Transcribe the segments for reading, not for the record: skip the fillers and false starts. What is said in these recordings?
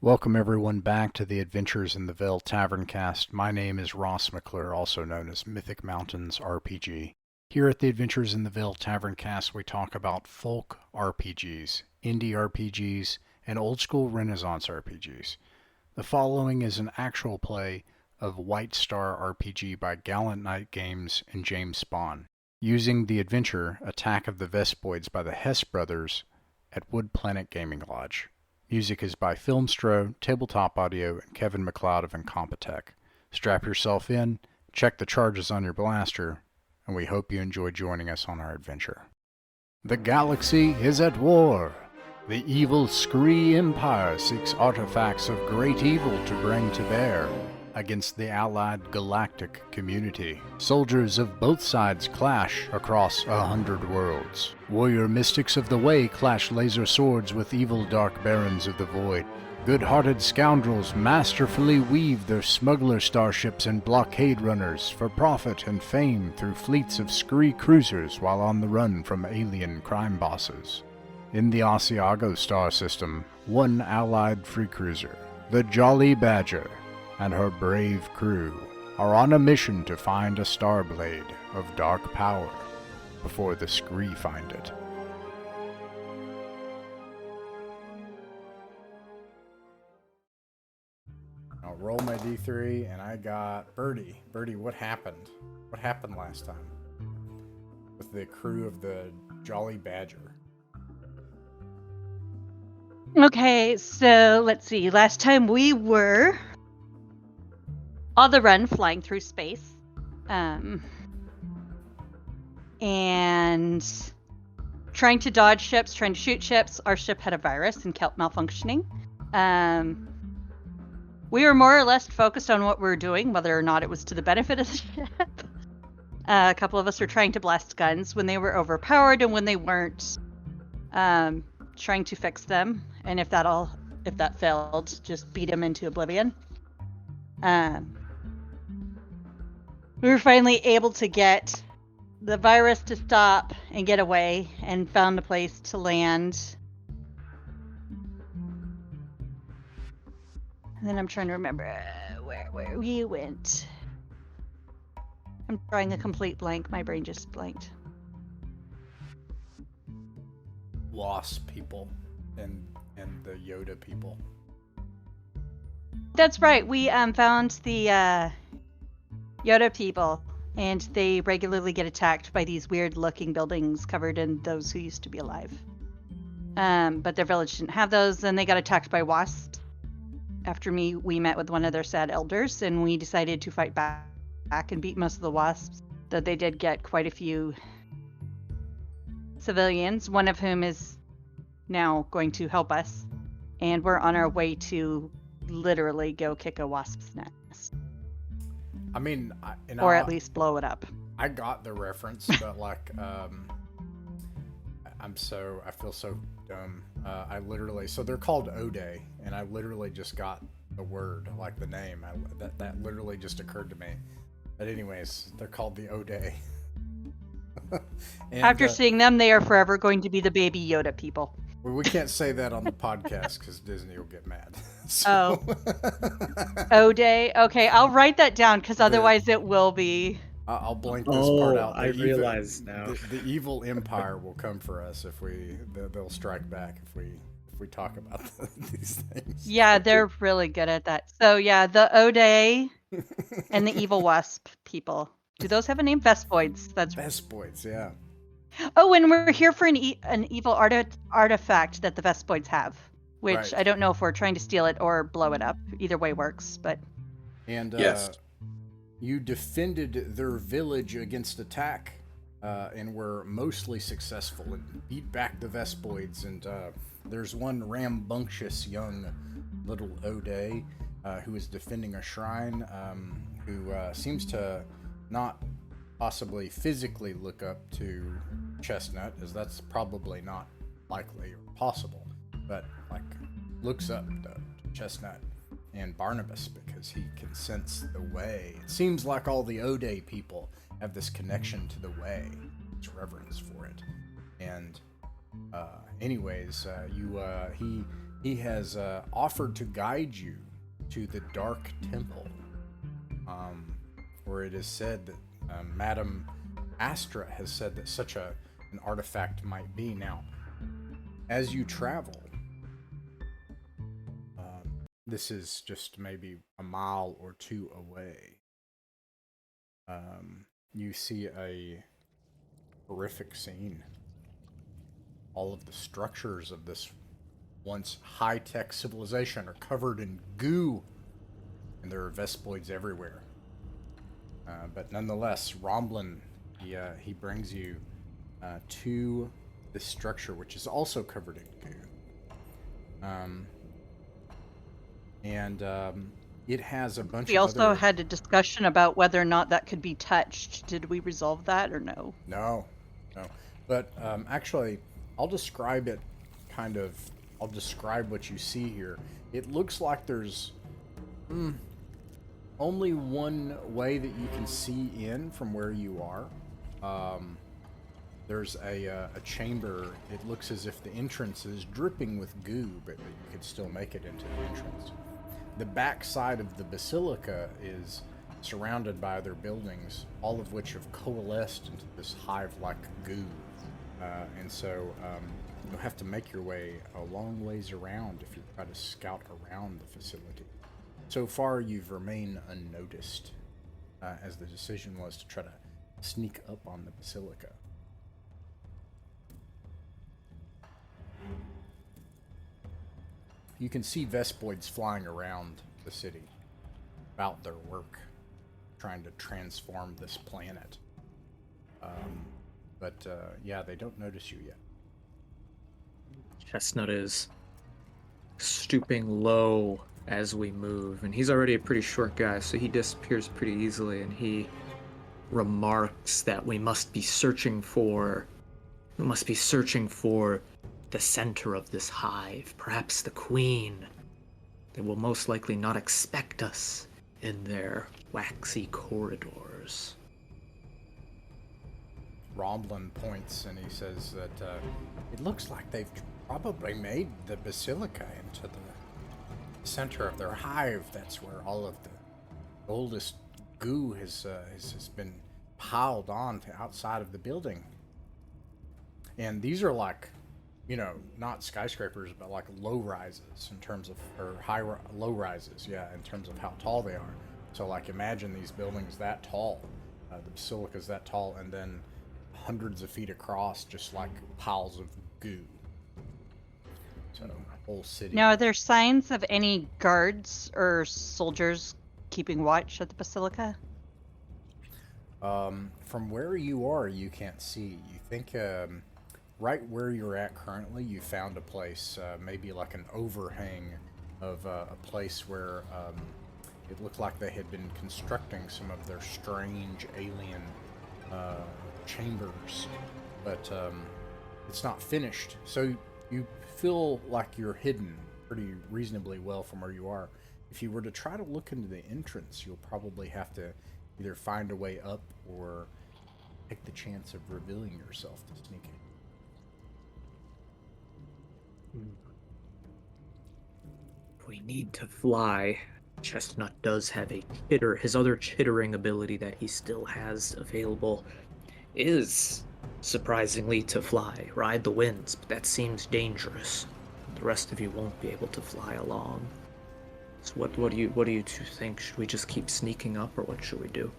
Welcome everyone back to the Adventures in the Veil Tavern Cast. My name is Ross McClure, also known as Mythic Mountains RPG. Here at the Adventures in the Veil Tavern Cast, we talk about folk RPGs, indie RPGs, and old school Renaissance RPGs. The following is an actual play of White Star RPG by Gallant Knight Games and James Spahn, using the adventure Attack of the Vespoids by the Hess Brothers at Wood Planet Gaming Lodge. Music is by Filmstro, Tabletop Audio, and Kevin MacLeod of Incompetech. Strap yourself in, check the charges on your blaster, and we hope you enjoy joining us on our adventure. The galaxy is at war. The evil Scree Empire seeks artifacts of great evil to bring to bear against the allied galactic community. Soldiers of both sides clash across 100 worlds. Warrior mystics of the Way clash laser swords with evil dark barons of the void. Good-hearted scoundrels masterfully weave their smuggler starships and blockade runners for profit and fame through fleets of Scree cruisers while on the run from alien crime bosses. In the Asiago star system, one allied free cruiser, the Jolly Badger, and her brave crew are on a mission to find a starblade of dark power before the Scree find it. I'll roll my D3 and I got Birdie. Birdie, what happened? What happened last time with the crew of the Jolly Badger? Okay, so let's see. Last time we were on the run, flying through space, and trying to dodge ships, trying to shoot ships. Our ship had a virus and kept malfunctioning. We were more or less focused on what we were doing, whether or not it was to the benefit of the ship. A couple of us were trying to blast guns when they were overpowered, and when they weren't, trying to fix them. And if that failed, just beat them into oblivion. We were finally able to get the virus to stop and get away, and found a place to land. And then I'm trying to remember where we went. I'm drawing a complete blank. My brain just blanked. Wasp people and the Yoda people. That's right. We found the Yoda people, and they regularly get attacked by these weird-looking buildings covered in those who used to be alive. But their village didn't have those, and they got attacked by wasps. After we met with one of their sad elders, and we decided to fight back and beat most of the wasps. Though they did get quite a few civilians, one of whom is now going to help us. And we're on our way to literally go kick a wasp's nest. I mean, or at least blow it up. I got the reference, but like, I feel so dumb. So they're called Ode, and I literally just got the word, like the name. That literally just occurred to me. But anyways, they're called the Ode. After seeing them, they are forever going to be the Baby Yoda people. We can't say that on the podcast because Disney will get mad. So. Oh. Ode. Okay, I'll write that down because otherwise it will be. I'll blank this part out. I realize now. The evil empire will come for us if they'll strike back if we talk about these things. Yeah, they're really good at that. So yeah, the Ode and the evil wasp people. Do those have a name? Vespoids. That's Vespoids. Yeah. Oh, and we're here for an evil artifact that the Vespoids have, which right. I don't know if we're trying to steal it or blow it up. Either way works, but. And yes. You defended their village against attack, and were mostly successful and beat back the Vespoids. And there's one rambunctious young little Ode who is defending a shrine, who seems to not possibly physically look up to Chestnut, as that's probably not likely or possible, but like looks up to Chestnut and Barnabas because he can sense the way. It seems like all the Ode people have this connection to the way, this reverence for it. And anyways, he He has offered to guide you to the Dark Temple, where it is said that Madame Astra has said that such an artifact might be. Now, as you travel, this is just maybe a mile or two away. You see a horrific scene. All of the structures of this once high-tech civilization are covered in goo, and there are Vespoids everywhere. But nonetheless, Romblin, he brings you to this structure, which is also covered in goo. It has a bunch We of also other... had a discussion about whether or not that could be touched. Did we resolve that or no? No. But actually, I'll describe it I'll describe what you see here. It looks like there's only one way that you can see in from where you are. There's a chamber. It looks as if the entrance is dripping with goo, but you could still make it into the entrance. The back side of the basilica is surrounded by other buildings, all of which have coalesced into this hive-like goo. And so you'll have to make your way a long ways around if you try to scout around the facility. So far, you've remained unnoticed, as the decision was to try to sneak up on the basilica. You can see Vespoids flying around the city about their work, trying to transform this planet. But they don't notice you yet. Chestnut is stooping low as we move, and he's already a pretty short guy, so he disappears pretty easily, and he remarks that we must be searching for the center of this hive, perhaps the queen. They will most likely not expect us in their waxy corridors. Romblin points and he says that it looks like they've probably made the basilica into the center of their hive. That's where all of the oldest goo has been piled on to outside of the building. And these are like, not skyscrapers, but like low rises in terms of, or low rises, in terms of how tall they are. So like imagine these buildings that tall, the basilica's that tall, and then hundreds of feet across, just like piles of goo. So whole city. Now, are there signs of any guards or soldiers keeping watch at the basilica? From where you are, you can't see. You think right where you're at currently, you found a place, maybe like an overhang of a place where it looked like they had been constructing some of their strange alien chambers, but it's not finished. So you feel like you're hidden pretty reasonably well from where you are. If you were to try to look into the entrance, you'll probably have to either find a way up or take the chance of revealing yourself to sneak in. We need to fly. Chestnut does have a chitter. His other chittering ability that he still has available is, surprisingly, to fly. Ride the winds, but that seems dangerous. The rest of you won't be able to fly along. So what do you two think? Should we just keep sneaking up, or what should we do?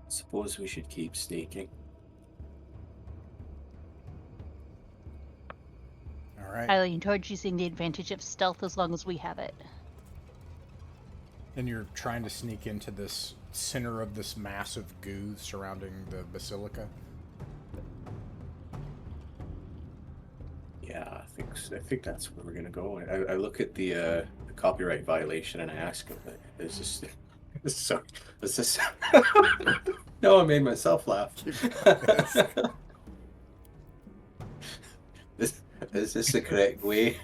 Suppose we should keep sneaking. All right. I lean towards using the advantage of stealth as long as we have it. And you're trying to sneak into this center of this massive goo surrounding the basilica? Yeah, I think that's where we're gonna go. I look at the copyright violation and I ask him, is this No, I made myself laugh. Is this the correct way?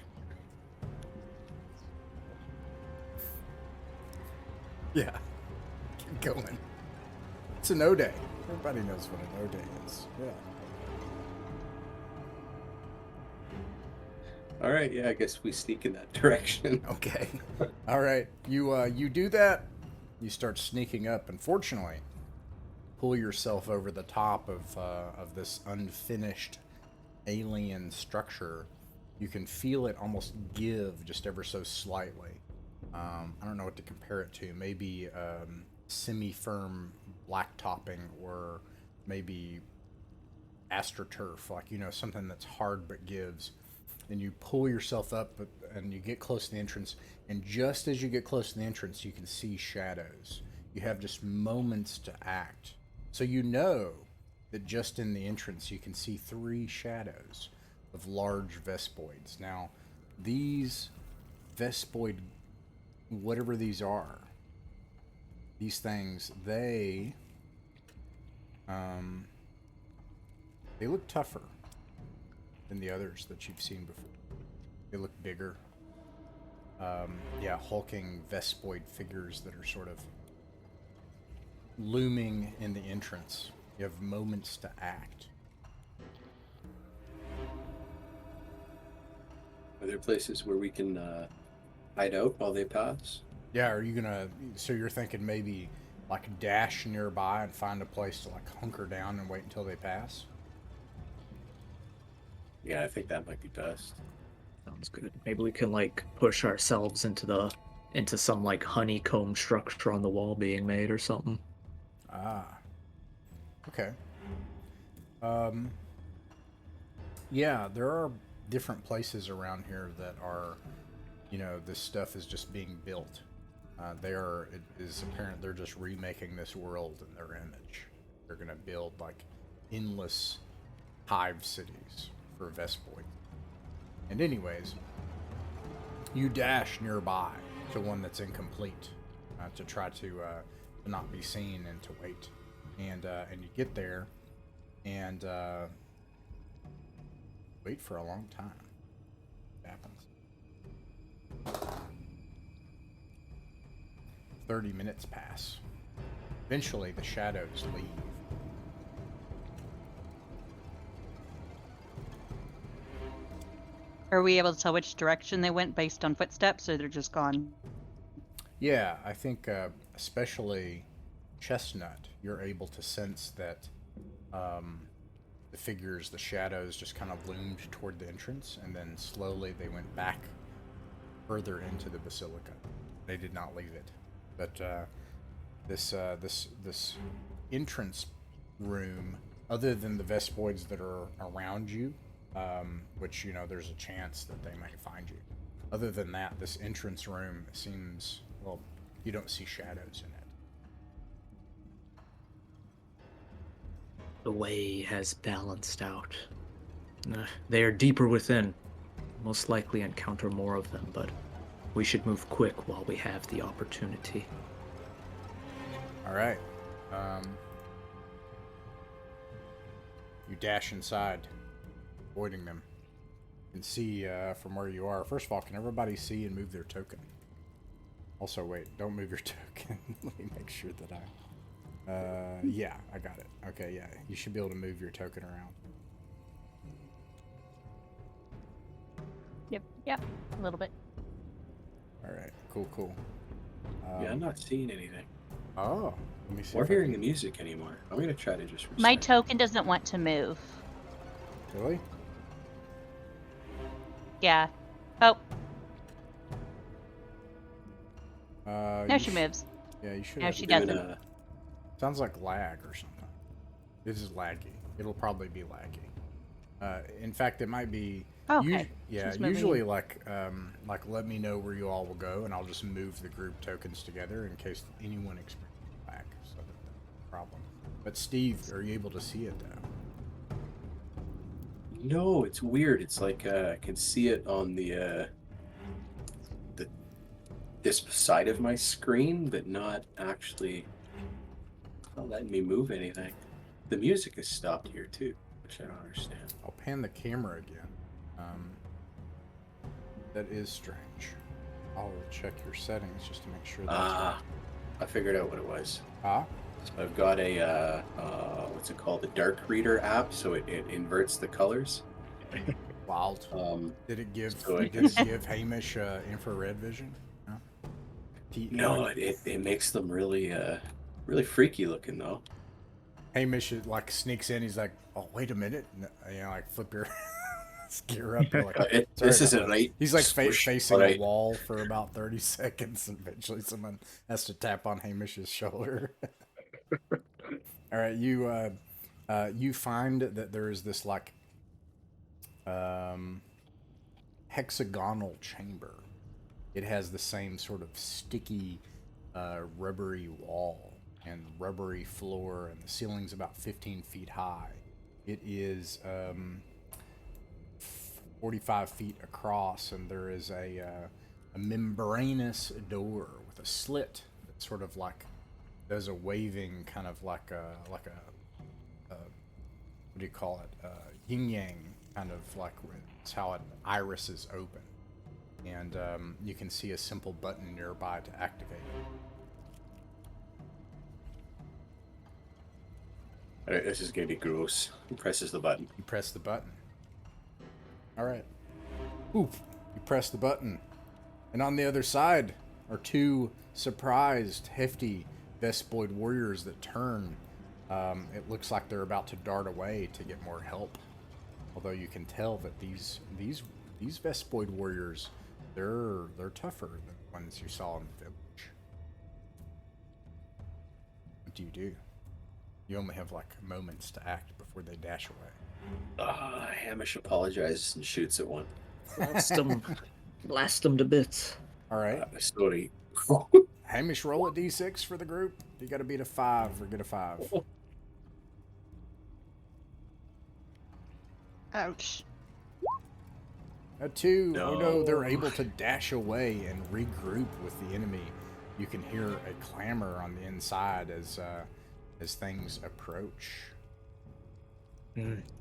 Yeah. Keep going. It's an O-Day. Everybody knows what an O-Day is. Yeah. All right, yeah, I guess we sneak in that direction. Okay. All right. You do that. You start sneaking up, and fortunately, pull yourself over the top of this unfinished alien structure. You can feel it almost give just ever so slightly. I don't know what to compare it to. Maybe semi-firm blacktopping, or maybe astroturf, like something that's hard but gives. And you pull yourself up, and you get close to the entrance. And just as you get close to the entrance, you can see shadows. You have just moments to act. So you know that just in the entrance, you can see 3 shadows of large Vespoids. Now, these Vespoid, whatever these are, these things, they look tougher than the others that you've seen before. They look bigger. Hulking Vespoid figures that are sort of looming in the entrance. You have moments to act. Are there places where we can hide out while they pass? Yeah, are you gonna? So you're thinking maybe like dash nearby and find a place to like hunker down and wait until they pass? Yeah, I think that might be best. Sounds good. Maybe we can like push ourselves into some like honeycomb structure on the wall being made or something. Ah. Okay. Yeah, there are different places around here that are, this stuff is just being built. It is apparent they're just remaking this world in their image. They're going to build like endless hive cities for Vespoid. And anyways, you dash nearby to one that's incomplete to try to not be seen and to wait. And you get there and wait for a long time. It happens. 30 minutes pass. Eventually, the shadows leave. Are we able to tell which direction they went based on footsteps, or they're just gone? Yeah, I think especially Chestnut, you're able to sense that the figures, the shadows, just kind of loomed toward the entrance, and then slowly they went back further into the basilica. They did not leave it, but this entrance room, other than the Vespoids that are around you, which there's a chance that they might find you. Other than that, this entrance room seems, well, you don't see shadows in it. The way has balanced out. They are deeper within. Most likely encounter more of them, but we should move quick while we have the opportunity. All right. You dash inside, avoiding them. You can see from where you are. First of all, can everybody see and move their token? Also, wait, don't move your token. Let me make sure that yeah, I got it. Okay, yeah, you should be able to move your token around. Yep, a little bit. All right, cool. Yeah, I'm not seeing anything. Oh, let me see. Or hearing the music anymore. I'm gonna try to just. My recite. token doesn't want to move. Really? Yeah. Oh, no, you she moves. Yeah, you should. No, have she it. doesn't. Sounds like lag or something. This is laggy. It'll probably be laggy. In fact, it might be. Oh, okay. Yeah, usually like let me know where you all will go, and I'll just move the group tokens together in case anyone experiences lag. So that's no problem. But Steve, are you able to see it though? No, it's weird. It's like I can see it on the this side of my screen, but not actually not letting me move anything. The music is stopped here too, which I don't understand. I'll pan the camera again. That is strange. I'll check your settings just to make sure that's right. I figured out what it was. Ah? So I've got a what's it called? The Dark Reader app, so it inverts the colors. Wild. Did it give Hamish infrared vision? No. No, it makes them really really freaky looking though. Hamish like sneaks in. He's like, "Oh, wait a minute!" Like flip your gear up. You're like, this isn't right. He's like Swoosh. facing Alright. a wall for about 30 seconds. And eventually, someone has to tap on Hamish's shoulder. All right, you find that there is this like hexagonal chamber. It has the same sort of sticky, rubbery wall and rubbery floor, and the ceiling's about 15 feet high. It is 45 feet across, and there is a membranous door with a slit that sort of like does a waving kind of like a what do you call it? Yin yang kind of like it's how an iris is open, and you can see a simple button nearby to activate it. Alright, this is gonna be gross. He presses the button. You press the button. All right. Oof. You press the button. And on the other side are two surprised, hefty Vespoid warriors that turn. It looks like they're about to dart away to get more help. Although you can tell that these Vespoid warriors, they're tougher than the ones you saw in the village. What do you do? You only have like moments to act before they dash away. Hamish apologizes and shoots at one. Blast them to bits. All right. Sorry. Hamish, roll a d6 for the group. You got to beat a 5 or get a 5. Ouch. A 2. No. Oh no, they're able to dash away and regroup with the enemy. You can hear a clamor on the inside as things approach.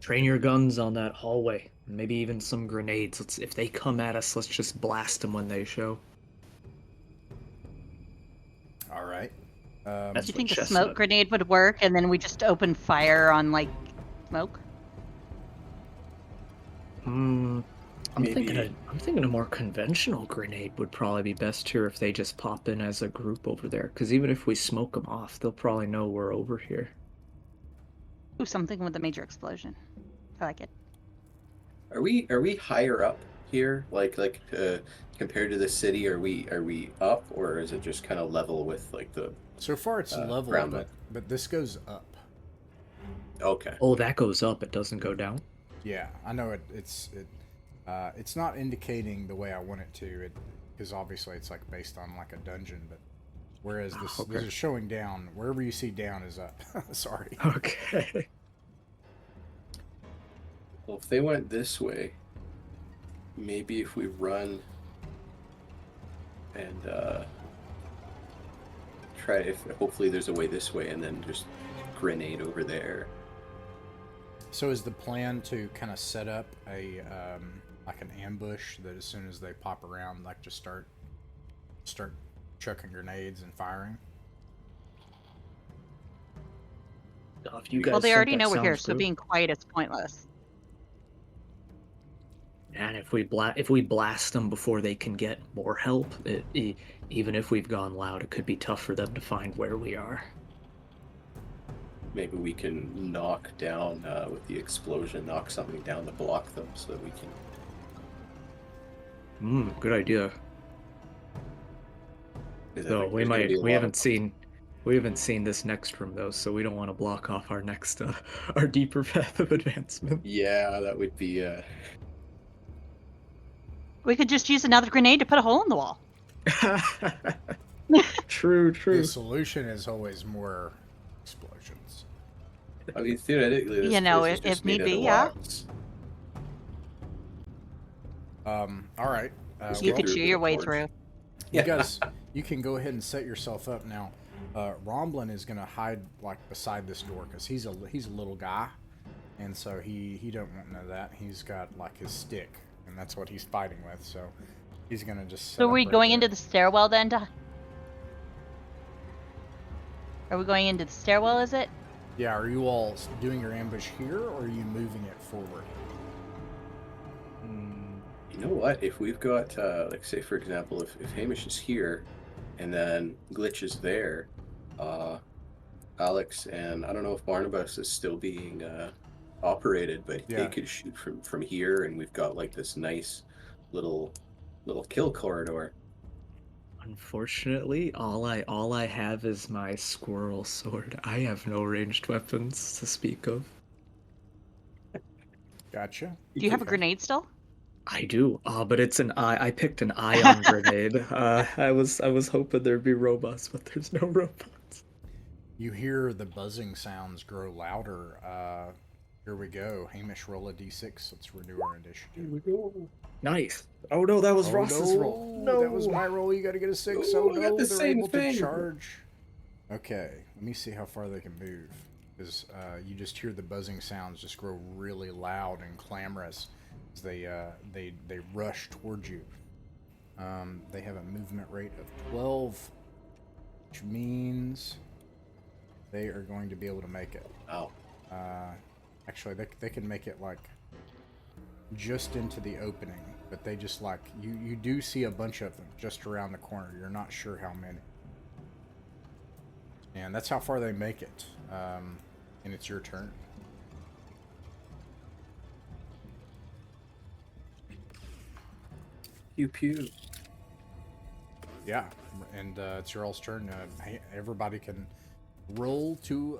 Train your guns on that hallway. Maybe even some grenades. If they come at us, let's just blast them when they show. All right. Do you think a Chestnut- smoke grenade would work, and then we just open fire on like smoke? I'm Maybe- thinking a more conventional grenade would probably be best here if they just pop in as a group over there. Because even if we smoke them off, they'll probably know we're over here. Ooh, something with a major explosion. I like it. Are we higher up here? Like compared to the city, are we up, or is it just kind of level with like the? So far it's level, ground but this goes up. Okay. Oh, that goes up. It doesn't go down. Yeah, I know it's not indicating the way I want it to, because obviously it's like based on like a dungeon, but whereas this is showing down. Wherever you see down is up. Sorry. Okay. Well, if they went this way, maybe if we run and try, if hopefully there's a way this way, and then just grenade over there. So is the plan to kind of set up a like an ambush that as soon as they pop around, like just start chucking grenades and firing? If you guys Well, they think already that know we're here, sounds so good. being quiet is pointless. And if we blast them before they can get more help, even if we've gone loud, it could be tough for them to find where we are. Maybe we can knock down with the explosion, knock something down to block them, so that we can. Good idea. 'Cause I Though think we there's gonna be a lot we haven't seen this next room though, so we don't want to block off our next our deeper path of advancement. Yeah, that would be. We could just use another grenade to put a hole in the wall. True. The solution is always more explosions. I mean, theoretically, this You know, place is if just made need out be, of yeah. rocks. All right. You Well, could through chew the your way doors. through. You guys, you can go ahead and set yourself up now. Romblin is gonna hide like beside this door because he's a little guy, and so he don't want none of that. He's got like his stick, and that's what he's fighting with. So he's gonna just. So are we going into the stairwell then? Are we going into the stairwell? Is it? Yeah. Are you all doing your ambush here, or are you moving it forward? You know what? If we've got, like, say for example, if Hamish is here, and then Glitch is there, uh, Alex and I don't know if Barnabas is still being operated, but they Yeah. could shoot from here, and we've got like this nice little kill corridor. Unfortunately, all I have is my squirrel sword. I have no ranged weapons to speak of. Gotcha. Do you have a Okay. grenade still? I do, but it's an I picked an ion grenade. I was hoping there'd be robots, but there's no robots. You hear the buzzing sounds grow louder. Here we go. Hamish, roll a d6. Let's renew our initiative. Nice. Oh no, that was Oh Ross's no, roll. that was my roll. You got to get a 6. Oh, Oh I got no, the they're same able thing. to charge. Okay, let me see how far they can move. Because you just hear the buzzing sounds just grow really loud and clamorous as they rush towards you. They have a movement rate of 12, which means they are going to be able to make it. Oh, Actually, they can make it like just into the opening, but they just like you do see a bunch of them just around the corner. You're not sure how many, and that's how far they make it. And it's your turn. pew pew. Yeah, and it's your all's turn. Everybody can roll to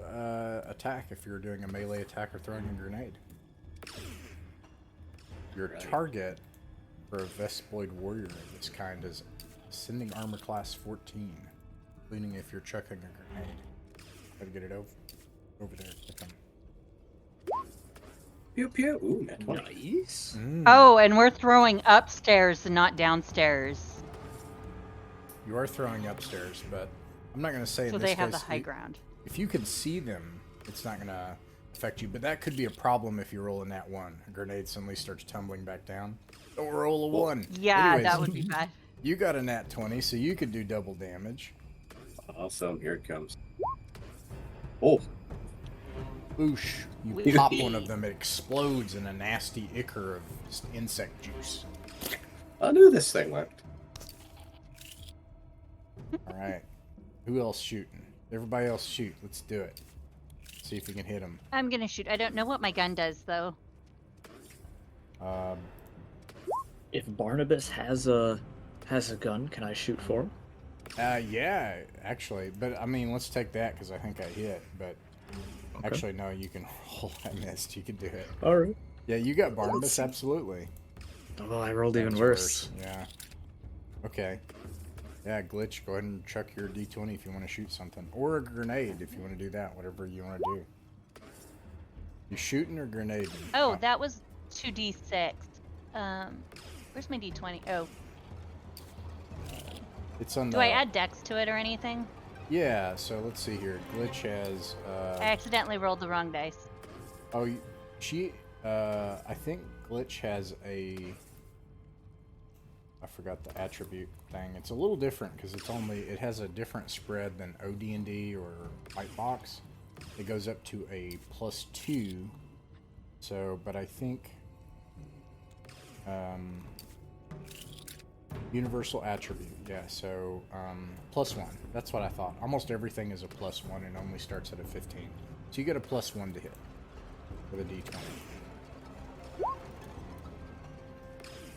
attack if you're doing a melee attack or throwing a grenade. Your target for a Vespoid warrior of this kind is ascending armor class 14, including if you're chucking a grenade. Try to get it over there. Hit them. Pew pew. Ooh, net 20. Nice. Oh, and we're throwing upstairs and not downstairs. You are throwing upstairs, but I'm not going to say So in they this have the case, high ground. If you can see them, it's not going to affect you, but that could be a problem if you roll a nat 1. A grenade suddenly starts tumbling back down. Don't roll a 1. Yeah, Anyways, that would be bad. you got a nat 20, so you could do double damage. Awesome. Here it comes. Oh, Boosh. You Whoosh. pop one of them, it explodes in a nasty ichor of just insect juice. I knew this thing worked. Alright. Who else shooting? Everybody else shoot. Let's do it. See if we can hit them. I'm gonna shoot. I don't know what my gun does though. If Barnabas has a gun, can I shoot for him? Yeah, actually. But, I mean, let's take that because I think I hit. But, Okay. actually, no, you can roll. I missed. You can do it. All right. Yeah, you got Barnabas, absolutely. Oh, I rolled even That's worse. Yeah. Okay. Yeah, Glitch, go ahead and chuck your D20 if you want to shoot something. Or a grenade if you want to do that, whatever you want to do. You shooting or grenading? Oh, that was 2d6. Where's my d20? Oh, It's on do the... I add dex to it or anything? Yeah, so let's see here. Glitch has... I accidentally rolled the wrong dice. Oh, I think Glitch has a... I forgot the attribute thing. It's a little different because it has a different spread than OD&D or White Box. It goes up to a +2. So, but I think universal attribute. Yeah, so +1. That's what I thought. Almost everything is a +1 and only starts at a 15. So you get a +1 to hit with a D20.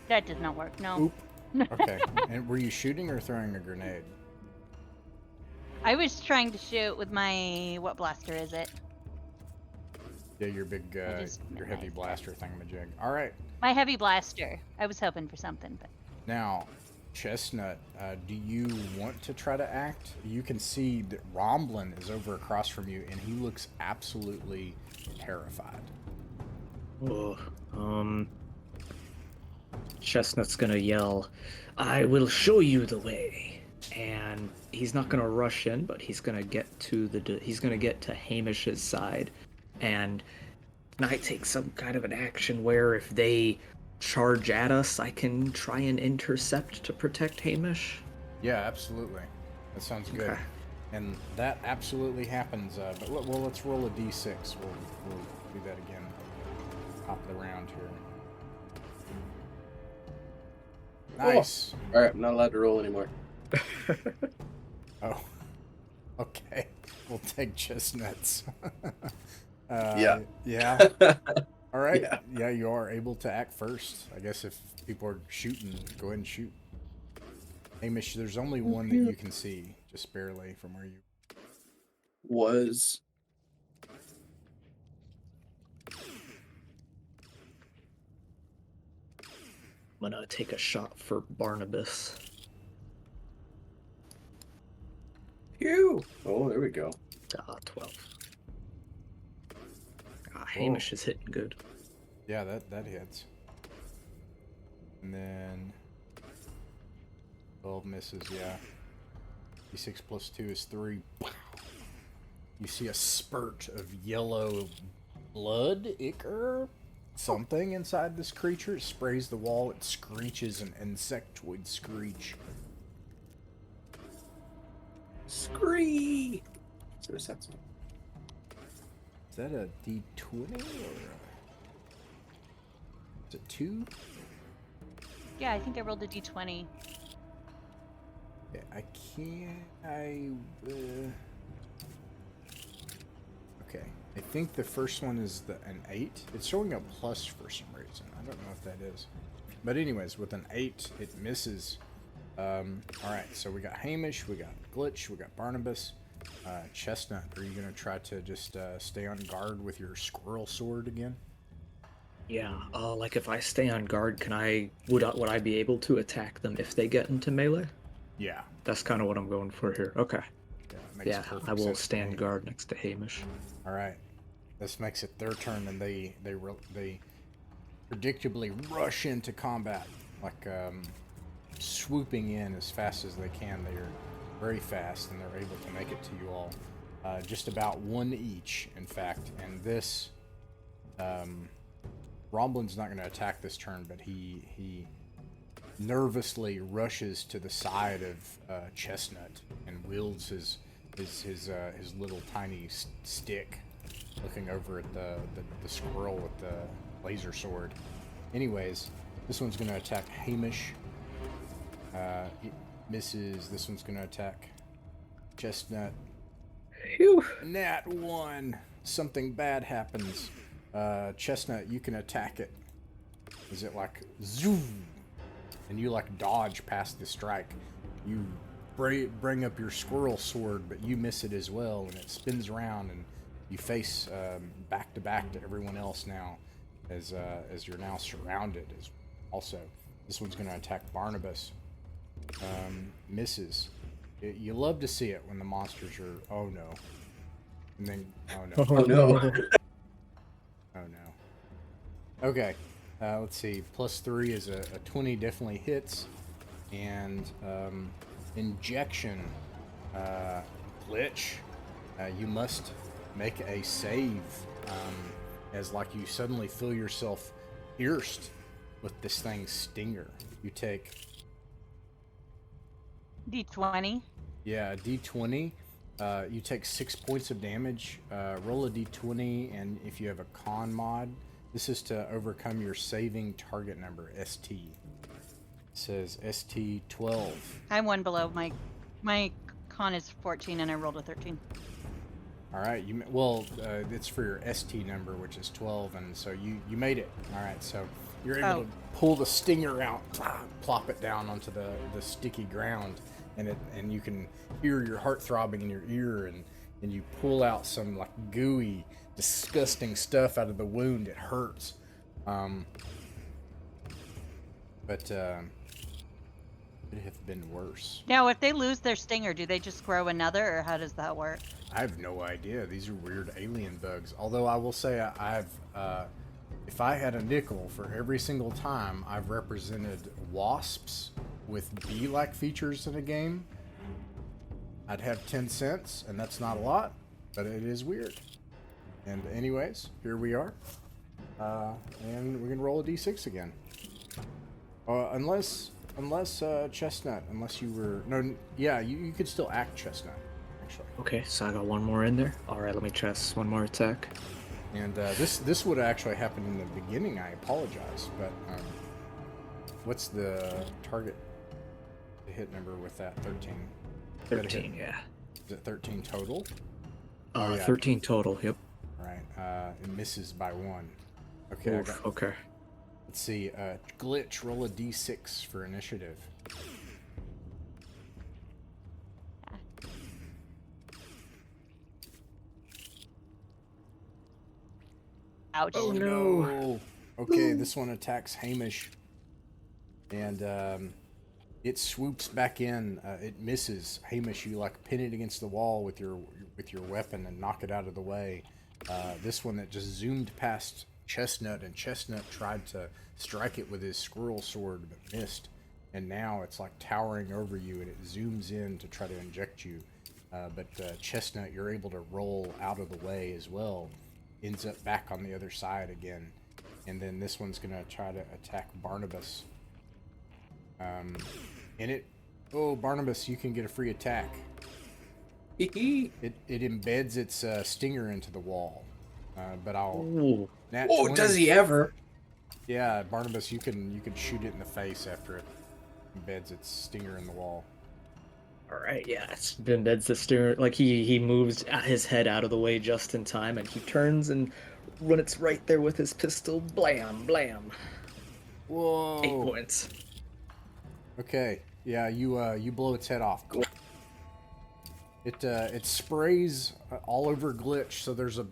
That does not work. No. Oop. Okay. And were you shooting or throwing a grenade? I was trying to shoot with my what blaster is it? Yeah, your big, just your heavy memorized blaster thingamajig. All right. My heavy blaster. I was hoping for something, but Now, Chestnut, do you want to try to act? You can see that Romblin is over across from you, and he looks absolutely terrified. Oh, Chestnut's gonna yell, "I will show you the way." And he's not gonna rush in, but he's gonna get to Hamish's side. And can I take some kind of an action where if they charge at us, I can try and intercept to protect Hamish? Yeah, absolutely. That sounds good. Okay. And that absolutely happens. But let's roll a d6. We'll do that again. Top of the round here. Nice. All right, I'm not allowed to roll anymore. Oh. Okay. We'll take chestnuts. Yeah. Yeah. All right. Yeah. Yeah, you are able to act first. I guess if people are shooting, go ahead and shoot. Hamish, there's only one that you can see, just barely from where you. Was I'm gonna take a shot for Barnabas. Phew. Oh, there we go. 12. Hamish is hitting good. Yeah, that hits. And then 12 misses, yeah. D6 plus 2 is 3. You see a spurt of yellow blood, ichor, something inside this creature. It sprays the wall, it screeches an insectoid screech. Scree. So what's that sound? Is that a D20 or is it 2? Yeah, I think I rolled a d20. Yeah, okay, I think the first one is an 8. It's showing a plus for some reason. I don't know if that is. But anyways, with an 8, it misses. Alright, so we got Hamish, we got Glitch, we got Barnabas. Chestnut, are you going to try to just stay on guard with your squirrel sword again? Yeah, like if I stay on guard, would I be able to attack them if they get into melee? Yeah. That's kind of what I'm going for here. Okay. Yeah, I will stand guard next to Hamish. All right. This makes it their turn, and they predictably rush into combat, like swooping in as fast as they can. They are very fast, and they're able to make it to you all. Just about one each, in fact. And this, Romblin's not going to attack this turn, but he nervously rushes to the side of Chestnut and wields his little tiny stick, looking over at the squirrel with the laser sword. Anyways, this one's going to attack Hamish. It misses. This one's going to attack Chestnut. Phew. Nat 1. Something bad happens. Chestnut, you can attack it. Is it like zoom? And you like dodge past the strike. You bring up your squirrel sword, but you miss it as well, and it spins around, and you face back to back to everyone else now, as you're now surrounded. Also, this one's going to attack Barnabas. Misses. You love to see it when the monsters are. Oh no. And then oh no. Oh no. Oh no. Okay. Let's see. +3 is a 20, definitely hits. And injection. Glitch. You must make a save. As like you suddenly feel yourself pierced with this thing's stinger. You take. D20. Yeah, D20. You take 6 points of damage. Roll a D20, and if you have a con mod, this is to overcome your saving target number, ST. It says ST 12. I'm one below. My con is 14, and I rolled a 13. All right. It's for your ST number, which is 12, and so you made it. All right, so you're able to pull the stinger out, plop it down onto the sticky ground. And you can hear your heart throbbing in your ear, and you pull out some like gooey, disgusting stuff out of the wound. It hurts, but it could have been worse. Now, if they lose their stinger, do they just grow another, or how does that work? I have no idea. These are weird alien bugs. Although I will say if I had a nickel for every single time I've represented wasps with bee-like features in a game, I'd have 10 cents, and that's not a lot, but it is weird. And anyways, here we are. And we're gonna roll a d6 again. Unless Chestnut, unless you were... No, yeah, you could still act Chestnut, actually. Okay, so I got one more in there. Alright, let me chest one more attack. And this would actually happen in the beginning, I apologize, but What's the target the hit number with that? 13. Is that a hit? 13, yeah. Is it 13 total? Oh, yeah. 13 total, yep. Right. It misses by 1. Okay. Oof, okay. Let's see. Glitch, roll a d6 for initiative. Ouch. Oh, no. Okay, this one attacks Hamish. And it swoops back in. It misses Hamish. You like pin it against the wall with your weapon and knock it out of the way. This one that just zoomed past Chestnut, and Chestnut tried to strike it with his squirrel sword but missed. And now it's like towering over you, and it zooms in to try to inject you. But Chestnut, you're able to roll out of the way as well. Ends up back on the other side again. And then this one's going to try to attack Barnabas. Barnabas, you can get a free attack. It embeds its stinger into the wall. But I'll... Ooh. Does he ever? Yeah, Barnabas, you can shoot it in the face after it embeds its stinger in the wall. All right, yeah, it's embeds the steering. Like he moves his head out of the way just in time, and he turns and runs right there with his pistol. Blam, blam. Whoa! 8 points. Okay, yeah, you blow its head off. It sprays all over Glitch. So there's a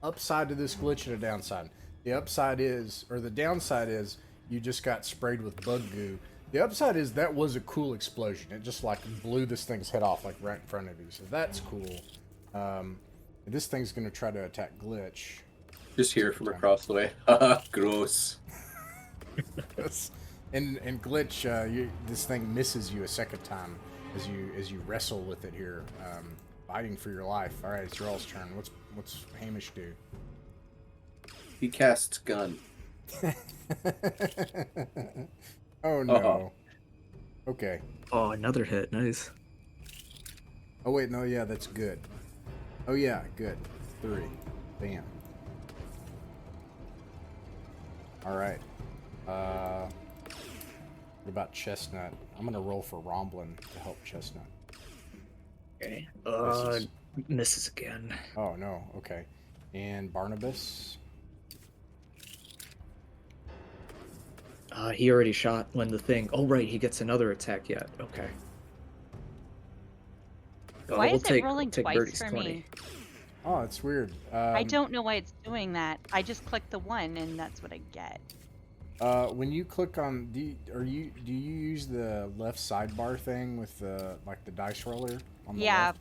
upside to this glitch and a downside. The downside is you just got sprayed with bug goo. The upside is that was a cool explosion. It just like blew this thing's head off like right in front of you. So that's cool. This thing's gonna try to attack Glitch. Just hear from across the way. Gross. and Glitch, this thing misses you a second time as you wrestle with it here, fighting for your life. All right, it's your all's turn. What's Hamish do? He casts gun. Oh no. Uh-oh. Okay. Oh, another hit. Nice. Oh wait, no, yeah, that's good. Oh yeah, good. 3. Bam. Alright. What about Chestnut? I'm gonna roll for Romblin to help Chestnut. Okay. Misses again. Oh no, okay. And Barnabas? He already shot when the thing... Oh, right, he gets another attack yet. Okay. Why we'll is take, it rolling take twice Birdie's for 20. me? Oh, it's weird. I don't know why it's doing that. I just clicked the 1 and that's what I get. When you click on do you use the left sidebar thing with the dice roller on the left?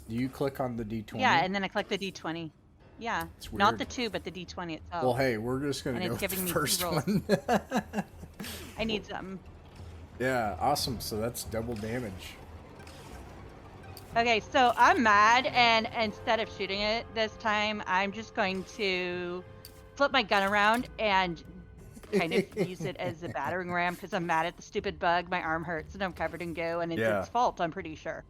Do you click on the D20? Yeah, and then I click the D20. Yeah, It's weird. not the 2, but the D20 itself. Well, hey, we're just gonna And go it's with giving the me first 2 rolls. one. I need something. Yeah, awesome. So that's double damage. Okay, so I'm mad, and instead of shooting it this time, I'm just going to flip my gun around and kind of use it as a battering ram because I'm mad at the stupid bug. My arm hurts and I'm covered in goo, and it's Yeah. its fault, I'm pretty sure.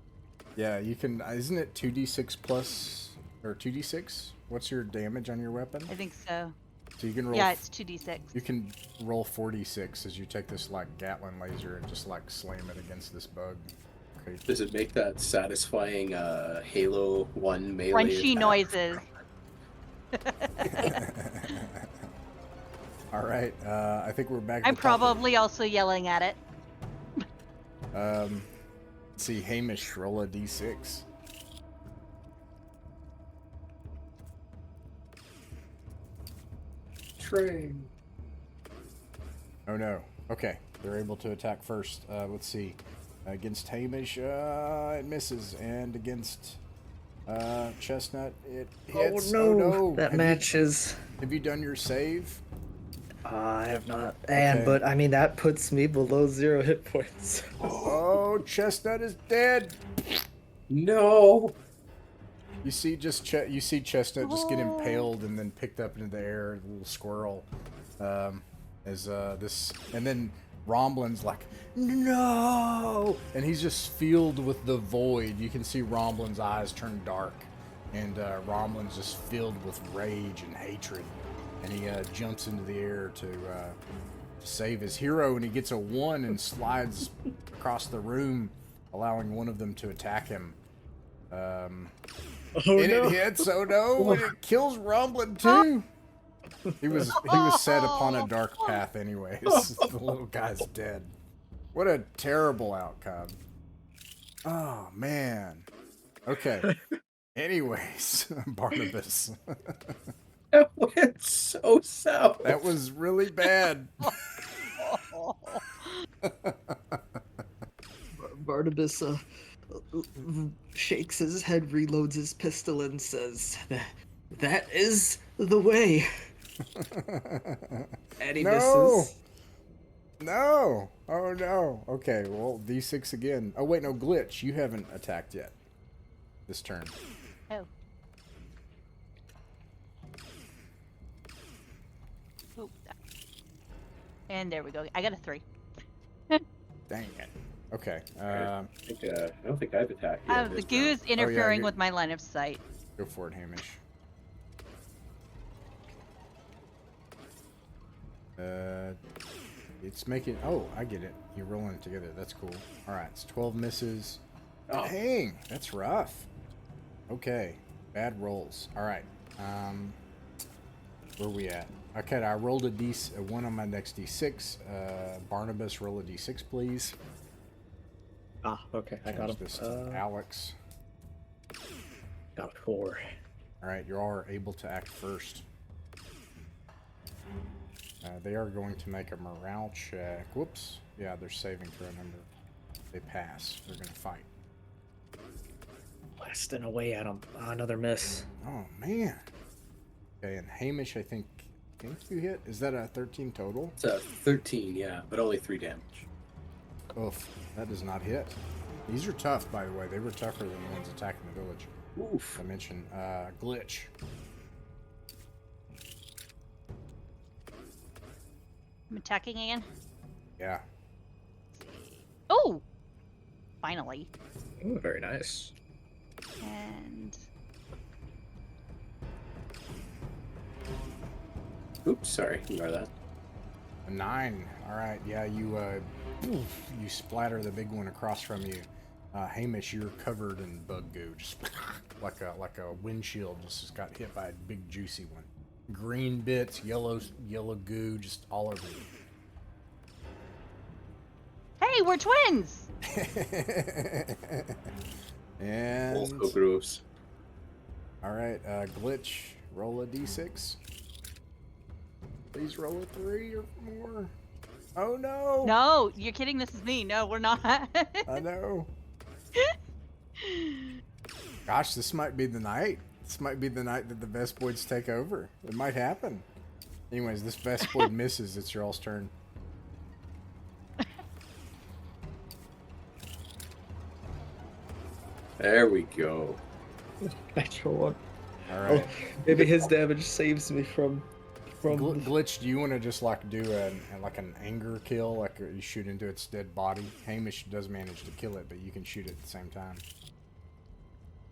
Yeah, you can. Isn't it 2d6 plus or 2d6? What's your damage on your weapon? I think so. So you can roll. Yeah, it's 2d6. You can roll 4d6 as you take this like Gatling laser and just like slam it against this bug. Okay. Does it make that satisfying Halo 1 melee Crunchy attack? noises. All right. I think we're back. I'm to the top of probably also yelling at it. Let's see, Hamish, roll a d6. Train. Oh no. Okay, they're able to attack first. Let's see. Against Hamish, it misses, and against Chestnut, it hits. Oh no! Oh, no. That matches. Have you done your save? I have not. Okay. But I mean that puts me below 0 hit points. Oh, Chestnut is dead. No. You see, you see Chestnut just get impaled and then picked up into the air, a little squirrel. And then Romblin's like, no, and he's just filled with the void. You can see Romblin's eyes turn dark, and Romblin's just filled with rage and hatred, and he jumps into the air to to save his hero, and he gets a 1 and slides across the room, allowing one of them to attack him. And it hits. Oh no! And it kills Rumblin too. He was set upon a dark path, anyways. The little guy's dead. What a terrible outcome. Oh man. Okay. Anyways, Barnabas. That went so south. That was really bad. Barnabas shakes his head, reloads his pistol, and says, "That is the way." And he misses. No! Oh no. Okay, well, D6 again. Oh wait, no, Glitch. You haven't attacked yet. This turn. Oh. Oop. And there we go. I got a 3. Dang it. Okay. I don't think I've attacked yet. The goo's interfering with my line of sight. Go for it, Hamish. It's making... Oh, I get it. You're rolling it together. That's cool. Alright, it's 12 misses. Oh. Dang, that's rough. Okay, bad rolls. Alright, where are we at? Okay, I rolled a 1 on my next D6. Barnabas, roll a D6, please. Ah, okay, I got him. This to Alex. Got 4. Alright, you are able to act first. They are going to make a morale check. Whoops. Yeah, they're saving throw number. They pass. They're going to fight. Blasting away at him. Another miss. Oh, man. Okay, and Hamish, I think you hit. Is that a 13 total? It's a 13, yeah, but only 3 damage. Oof, that does not hit. These are tough, by the way. They were tougher than the ones attacking the village. Oof. I mentioned Glitch. I'm attacking again. Yeah. Oh! Finally. Ooh, very nice. And... Oops, sorry. Ignore that. A 9. All right. Yeah, you splatter the big one across from you. Hamish, you're covered in bug goo, just like a windshield. Just got hit by a big juicy one. Green bits, yellow goo, just all over you. Hey, we're twins! And Also gross. all right, Glitch, roll a d6. Please roll a 3 or more. Oh no! No, you're kidding. This is me. No, we're not. I know. Gosh, this might be the night. This might be the night that the Vespoids take over. It might happen. Anyways, this Vespoid misses. It's your all's turn. There we go. Natural one. All right. Oh, maybe his damage saves me from. Glitch, do you want to just like do an anger kill, like you shoot into its dead body? Hamish does manage to kill it, but you can shoot it at the same time.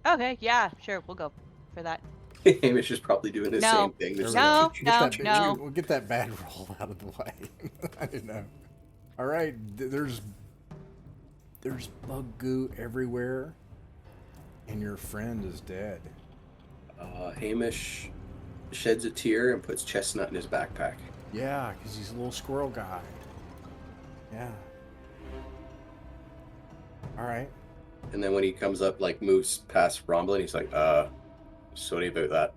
Okay, yeah, sure, we'll go for that. Hamish is probably doing the No. same thing. There we No, go. no. We'll get that bad roll out of the way. I don't know. All right, there's bug goo everywhere, and your friend is dead. Hamish sheds a tear and puts Chestnut in his backpack. Yeah, because he's a little squirrel guy. Yeah. All right. And then when he comes up, like, moves past Romblin, he's like, sorry about that.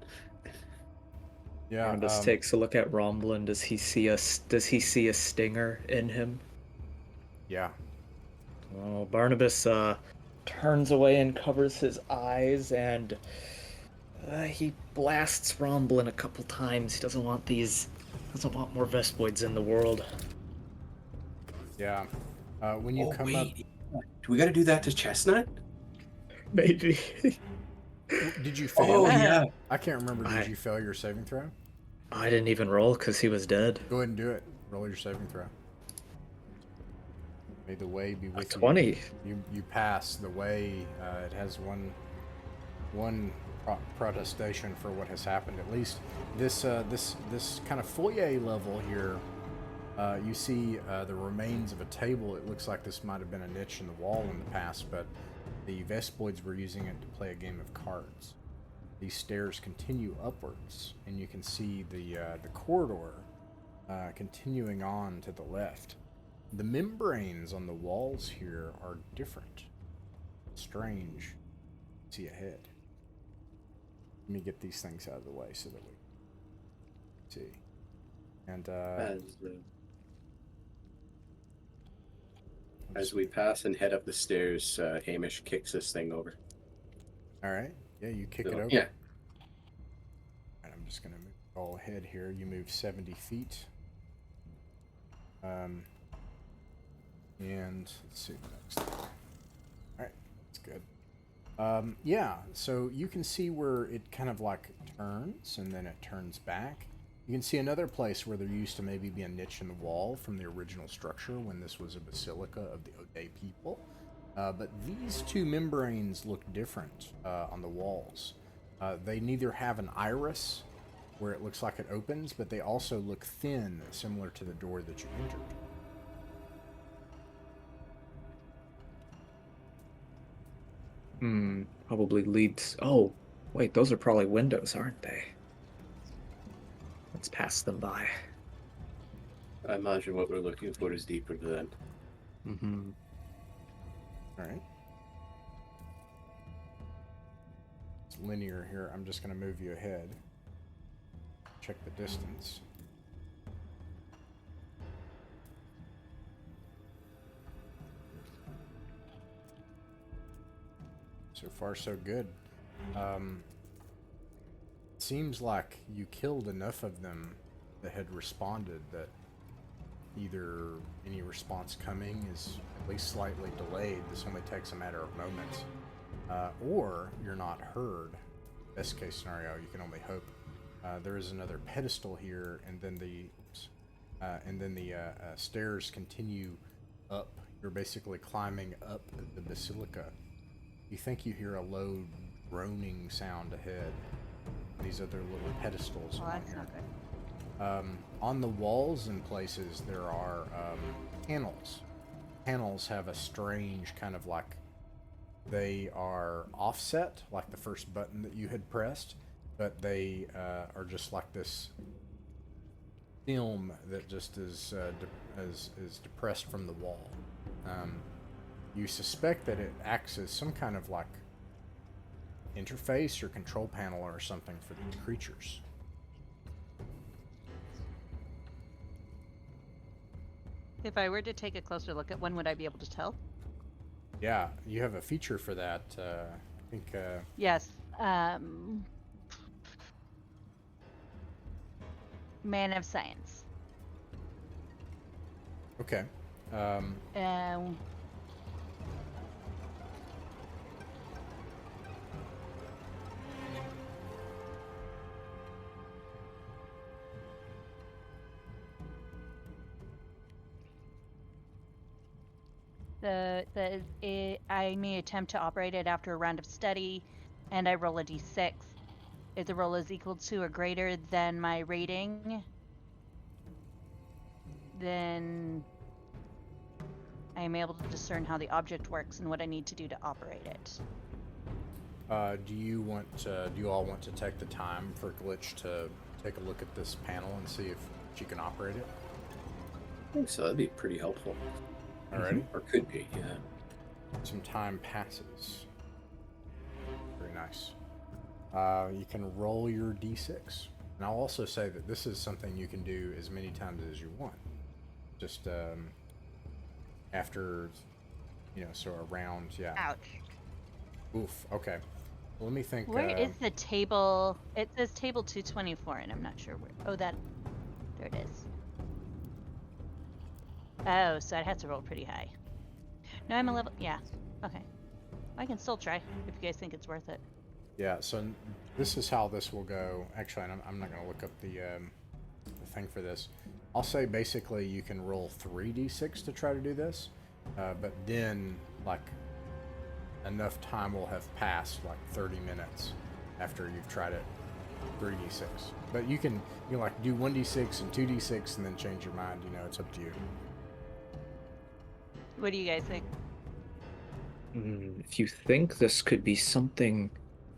Yeah. Barnabas takes a look at Romblin. Does he see a stinger in him? Yeah. Oh, Barnabas turns away and covers his eyes, and he blasts Romblin a couple times. He doesn't want more Vespoids in the world. Yeah. When you come up, do we got to do that to Chestnut? Maybe. did you fail? Oh yeah. I can't remember. Did you fail your saving throw? I didn't even roll because he was dead. Go ahead and do it. Roll your saving throw. May the way be with 20. you. You pass the way. It has one protestation for what has happened. At least this kind of foyer level here You see the remains of a table. It looks like this might have been a niche in the wall in the past, but the Vespoids were using it to play a game of cards. These stairs continue upwards, and you can see the corridor continuing on to the left. The membranes on the walls here are different. Strange. See ahead. Let me get these things out of the way so that we see. And as we pass and head up the stairs, Hamish kicks this thing over. all right, yeah, you kick it over. Yeah. And I'm just gonna move all ahead here. You move 70 feet. And let's see the next thing. All right, that's good. Yeah, so you can see where it kind of like turns and then it turns back. You can see another place where there used to maybe be a niche in the wall from the original structure when this was a basilica of the O'Day people. But these two membranes look different on the walls. They neither have an iris where it looks like it opens, but they also look thin, similar to the door that you entered. Probably leads. Oh, wait, those are probably windows, aren't they? Let's pass them by. I imagine what we're looking for is deeper than. Mm-hmm. All right. It's linear here. I'm just going to move you ahead. Check the distance. So far, so good. Seems like you killed enough of them that had responded that either any response coming is at least slightly delayed. This only takes a matter of moments. Or you're not heard. Best case scenario, you can only hope. There is another pedestal here, and then the stairs continue up. You're basically climbing up the basilica. You think you hear a low groaning sound ahead. These other little pedestals Oh, on that's here. not good. On the walls in places there are panels. Panels have a strange kind of like, they are offset like the first button that you had pressed, but they are just like this film that just is depressed from the wall. You suspect that it acts as some kind of like interface or control panel or something for these creatures. If I were to take a closer look at one, would I be able to tell? Yeah, you have a feature for that. I think. Yes. Man of Science. Okay. Um, I may attempt to operate it after a round of study, and I roll a d6. If the roll is equal to or greater than my rating, then I am able to discern how the object works and what I need to do to operate it. Do you all want to take the time for Glitch to take a look at this panel and see if she can operate it? I think so. That'd be pretty helpful. Alrighty. Or could be, yeah. Some time passes. Very nice. You can roll your d6. And I'll also say that this is something you can do as many times as you want. Just after, so a round, yeah. Ouch. Oof, okay. Well, let me think. Where is the table? It says table 224, and I'm not sure where. Oh, there it is. Oh, so I'd have to roll pretty high. No, I'm a level. Yeah. Okay. I can still try if you guys think it's worth it. Yeah, so this is how this will go. Actually, I'm not going to look up the thing for this. I'll say basically you can roll 3d6 to try to do this, but then, like, enough time will have passed, like 30 minutes after you've tried it. 3d6. But you can like do 1d6 and 2d6 and then change your mind. You know, it's up to you. What do you guys think? If you think this could be something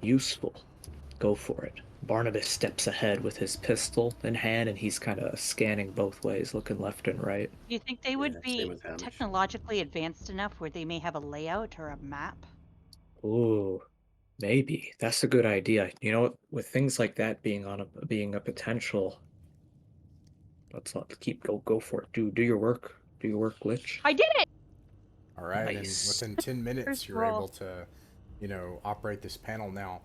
useful, go for it. Barnabas steps ahead with his pistol in hand, and he's kind of scanning both ways, looking left and right. Do you think they Yeah, would same be with Hamish. technologically advanced enough where they may have a layout or a map? Ooh, maybe that's a good idea. You know, what, with things like that being a potential, let's not keep go for it. Do your work. Do your work, Glitch. I did it! All right, Nice. and within 10 minutes, First you're roll. able to, operate this panel now.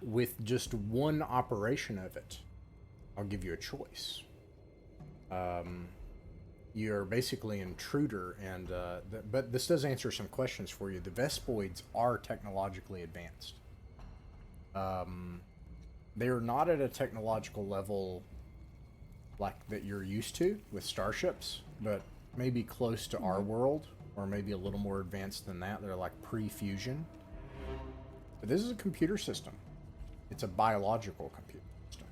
With just one operation of it, I'll give you a choice. You're basically an intruder, and but this does answer some questions for you. The Vespoids are technologically advanced. They are not at a technological level like that you're used to with starships, but maybe close to our world, or maybe a little more advanced than that. They're like pre-fusion. But this is a computer system. It's a biological computer system.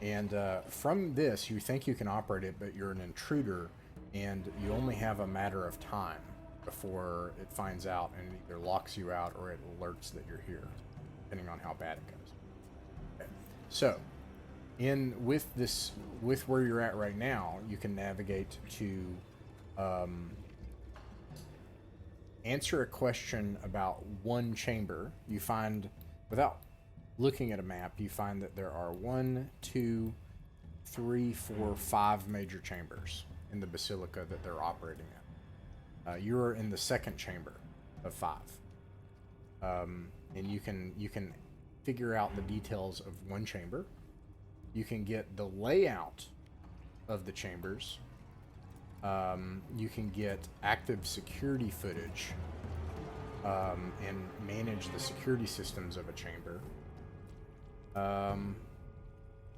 And from this, you think you can operate it, but you're an intruder, and you only have a matter of time before it finds out and it either locks you out or it alerts that you're here, depending on how bad it goes. Okay. So, with where you're at right now, you can navigate to answer a question about one chamber. You find, without looking at a map, you find that there are 1, 2, 3, 4, 5 major chambers in the basilica that they're operating in. You're in the second chamber of 5, and you can figure out the details of one chamber. You can get the layout of the chambers. You can get active security footage and manage the security systems of a chamber.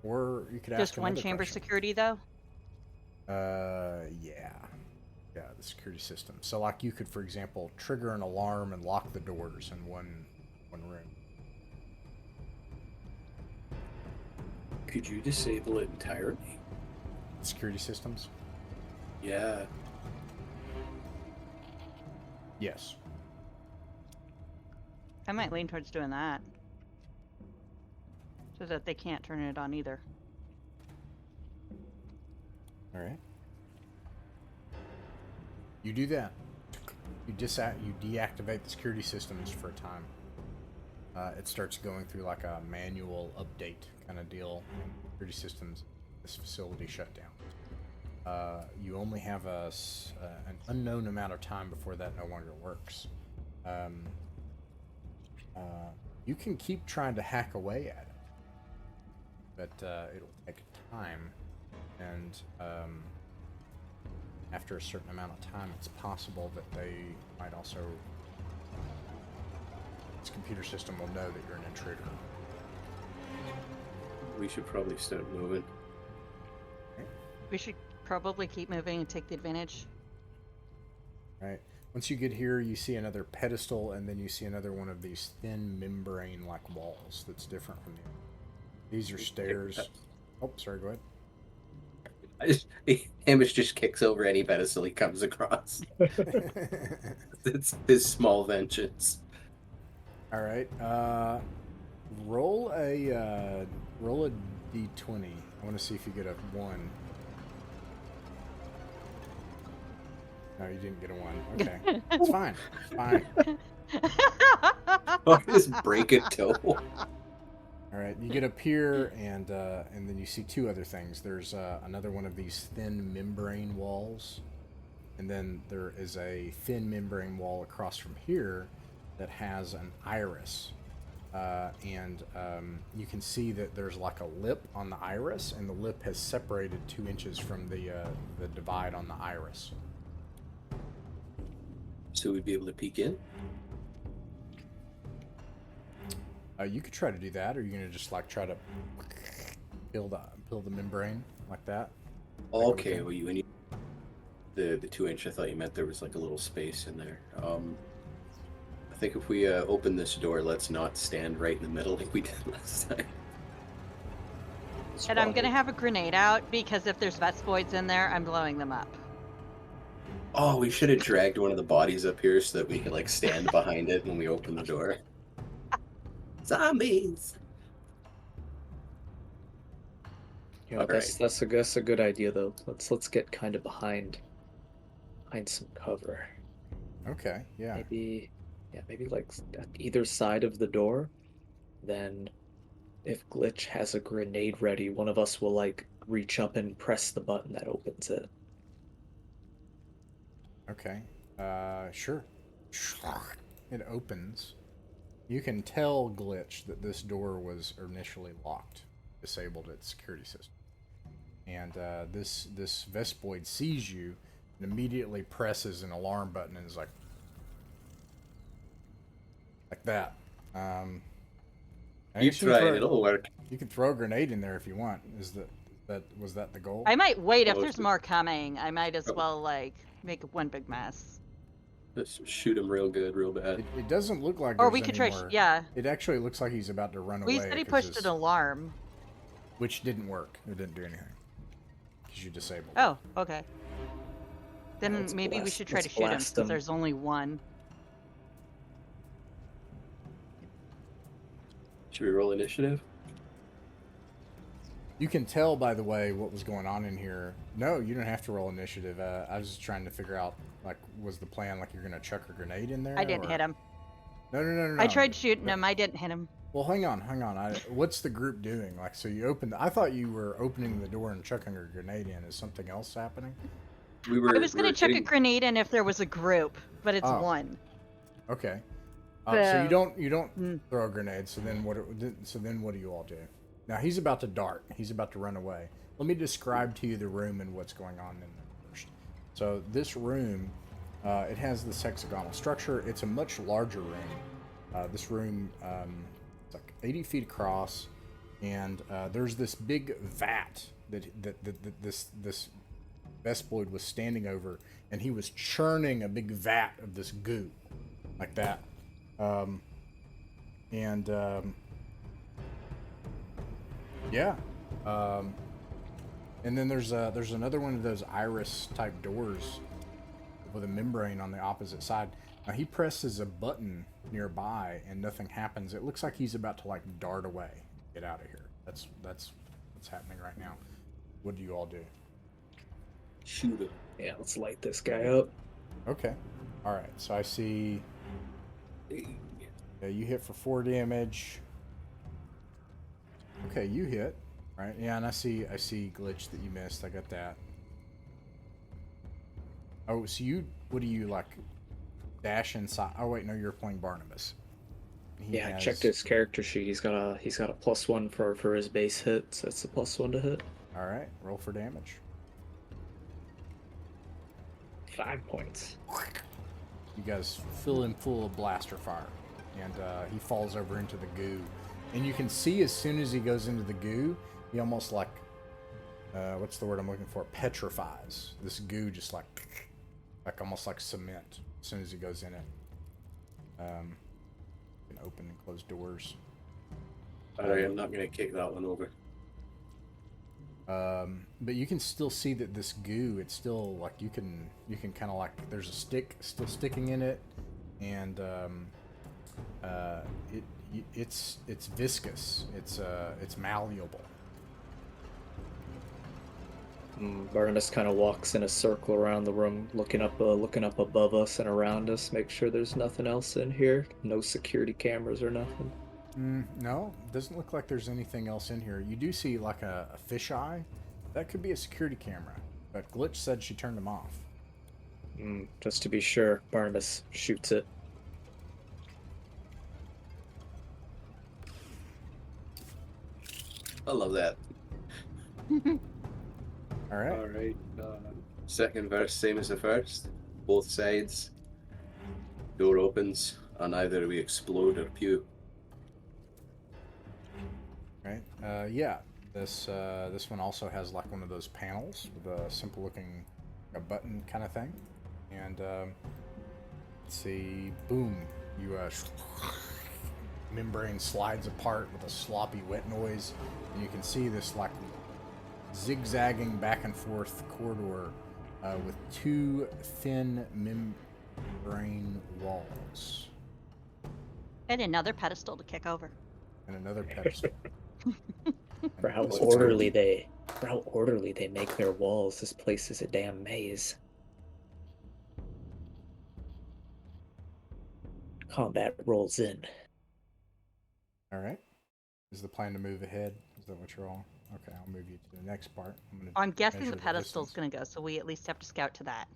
Or you could ask Just one another chamber question. security, though? Yeah, the security system. So, like, you could, for example, trigger an alarm and lock the doors in one room. Could you disable it entirely? Security systems? Yeah. Yes. I might lean towards doing that. So that they can't turn it on either. All right. You do that. You deactivate the security systems for a time. It starts going through like a manual update kind of deal. Security systems, this facility shut down. You only have an unknown amount of time before that no longer works. You can keep trying to hack away at it, but it'll take time, and after a certain amount of time, it's possible that they might also. This computer system will know that you're an intruder. We should probably start moving. We should probably keep moving and take the advantage. Right. Once you get here, you see another pedestal, and then you see another one of these thin membrane-like walls that's different from the other. These are stairs. Oh, sorry, go ahead. Hamish just kicks over any pedestal he comes across. It's his small vengeance. All right. Roll a d20. I want to see if you get a 1. No, you didn't get a 1. Okay, it's fine. It's fine. Or just break a toe. All right, you get up here, and then you see 2 other things. There's another one of these thin membrane walls, and then there is a thin membrane wall across from here that has an iris, and you can see that there's like a lip on the iris, and the lip has separated 2 inches from the divide on the iris. So we'd be able to peek in? You could try to do that, or you're gonna just like try to peel the membrane like that. Okay, well, when you the 2-inch, I thought you meant there was like a little space in there. I think if we open this door, let's not stand right in the middle like we did last time. And I'm gonna Spotted. have a grenade out because if there's Vespoids in there, I'm blowing them up. Oh, we should have dragged one of the bodies up here so that we could like stand behind it when we open the door. Zombies. You know, All right. that's a good idea though. Let's get kind of behind some cover. Okay, yeah. Maybe like at either side of the door. Then if Glitch has a grenade ready, one of us will like reach up and press the button that opens it. Okay. Sure. It opens. You can tell Glitch that this door was initially locked, disabled its security system. And this Vespoid sees you and immediately presses an alarm button and is like that. I You guess try it, it'll work. You can throw a grenade in there if you want. Was that the goal? I might wait if Oh, there's more coming. I might as Oh. well like make one big mess. Just shoot him real good, real bad. It doesn't look like Or there's we could any try. more. Yeah. It actually looks like he's about to run We away. said he 'cause pushed an alarm. which didn't work. It didn't do anything because you disabled. Oh, okay. Then Let's maybe we blast- should try let's to shoot him blast since him. there's only one. Should we roll initiative? You can tell, by the way, what was going on in here. No, you don't have to roll initiative. I was just trying to figure out, like, was the plan like you're gonna chuck a grenade in there? I didn't or... hit him. No. I tried shooting him. I didn't hit him. Well, hang on. What's the group doing? Like, so you opened. I thought you were opening the door and chucking a grenade in. Is something else happening? We were. I was gonna chuck a grenade in if there was a group, but it's Oh. one. Okay. So- So you don't throw a grenade. So then what? So then what do you all do? Now he's about to dart. He's about to run away. Let me describe to you the room and what's going on in there first. So this room, it has this hexagonal structure. It's a much larger room. This room, it's like 80 feet across, and there's this big vat that this Vespoid was standing over, and he was churning a big vat of this goo, like that. Yeah. And then there's another one of those iris type doors with a membrane on the opposite side. Now he presses a button nearby and nothing happens. It looks like he's about to like dart away, get out of here. That's what's happening right now. What do you all do? Shoot him. Yeah, let's light this guy up. Okay. All right. So I see. Yeah, you hit for 4 damage. Okay, you hit. Right. Yeah, and I see glitch that you missed. I got that. Oh, so what do you like? Dash inside. Oh wait, no, you're playing Barnabas. I checked his character sheet. He's got a +1 for his base hit, so it's a +1 to hit. All right, roll for damage. 5 points. You guys fill him full of blaster fire, and he falls over into the goo. And you can see as soon as he goes into the goo, he almost like, what's the word I'm looking for? Petrifies. This goo just like almost like cement as soon as he goes in it. You can open and close doors. Alright, I'm not gonna kick that one over. But you can still see that this goo, it's still like you can kind of like there's a stick still sticking in it, and it's viscous. It's malleable. Barnabas kind of walks in a circle around the room, looking up above us and around us, make sure there's nothing else in here. No security cameras or nothing. No, doesn't look like there's anything else in here. You do see like a fisheye. That could be a security camera, but Glitch said she turned them off. Just to be sure, Barnabas shoots it. I love that. All right. Alright. Second verse, same as the first. Both sides. Door opens, and either we explode or pew. Right. Yeah. This one also has like one of those panels with a simple looking a button kind of thing, and let's see. Boom. You membrane slides apart with a sloppy, wet noise, and you can see this like zigzagging back and forth corridor with two thin membrane walls And another pedestal to kick over. and another pedestal. For how This is orderly they make their walls, this place is a damn maze. Combat rolls in. all right. Is the plan to move ahead? Is that what you're all? Okay, I'll move you to the next part. I'm guessing measure the the pedestal's distance. going to go, so we at least have to scout to that.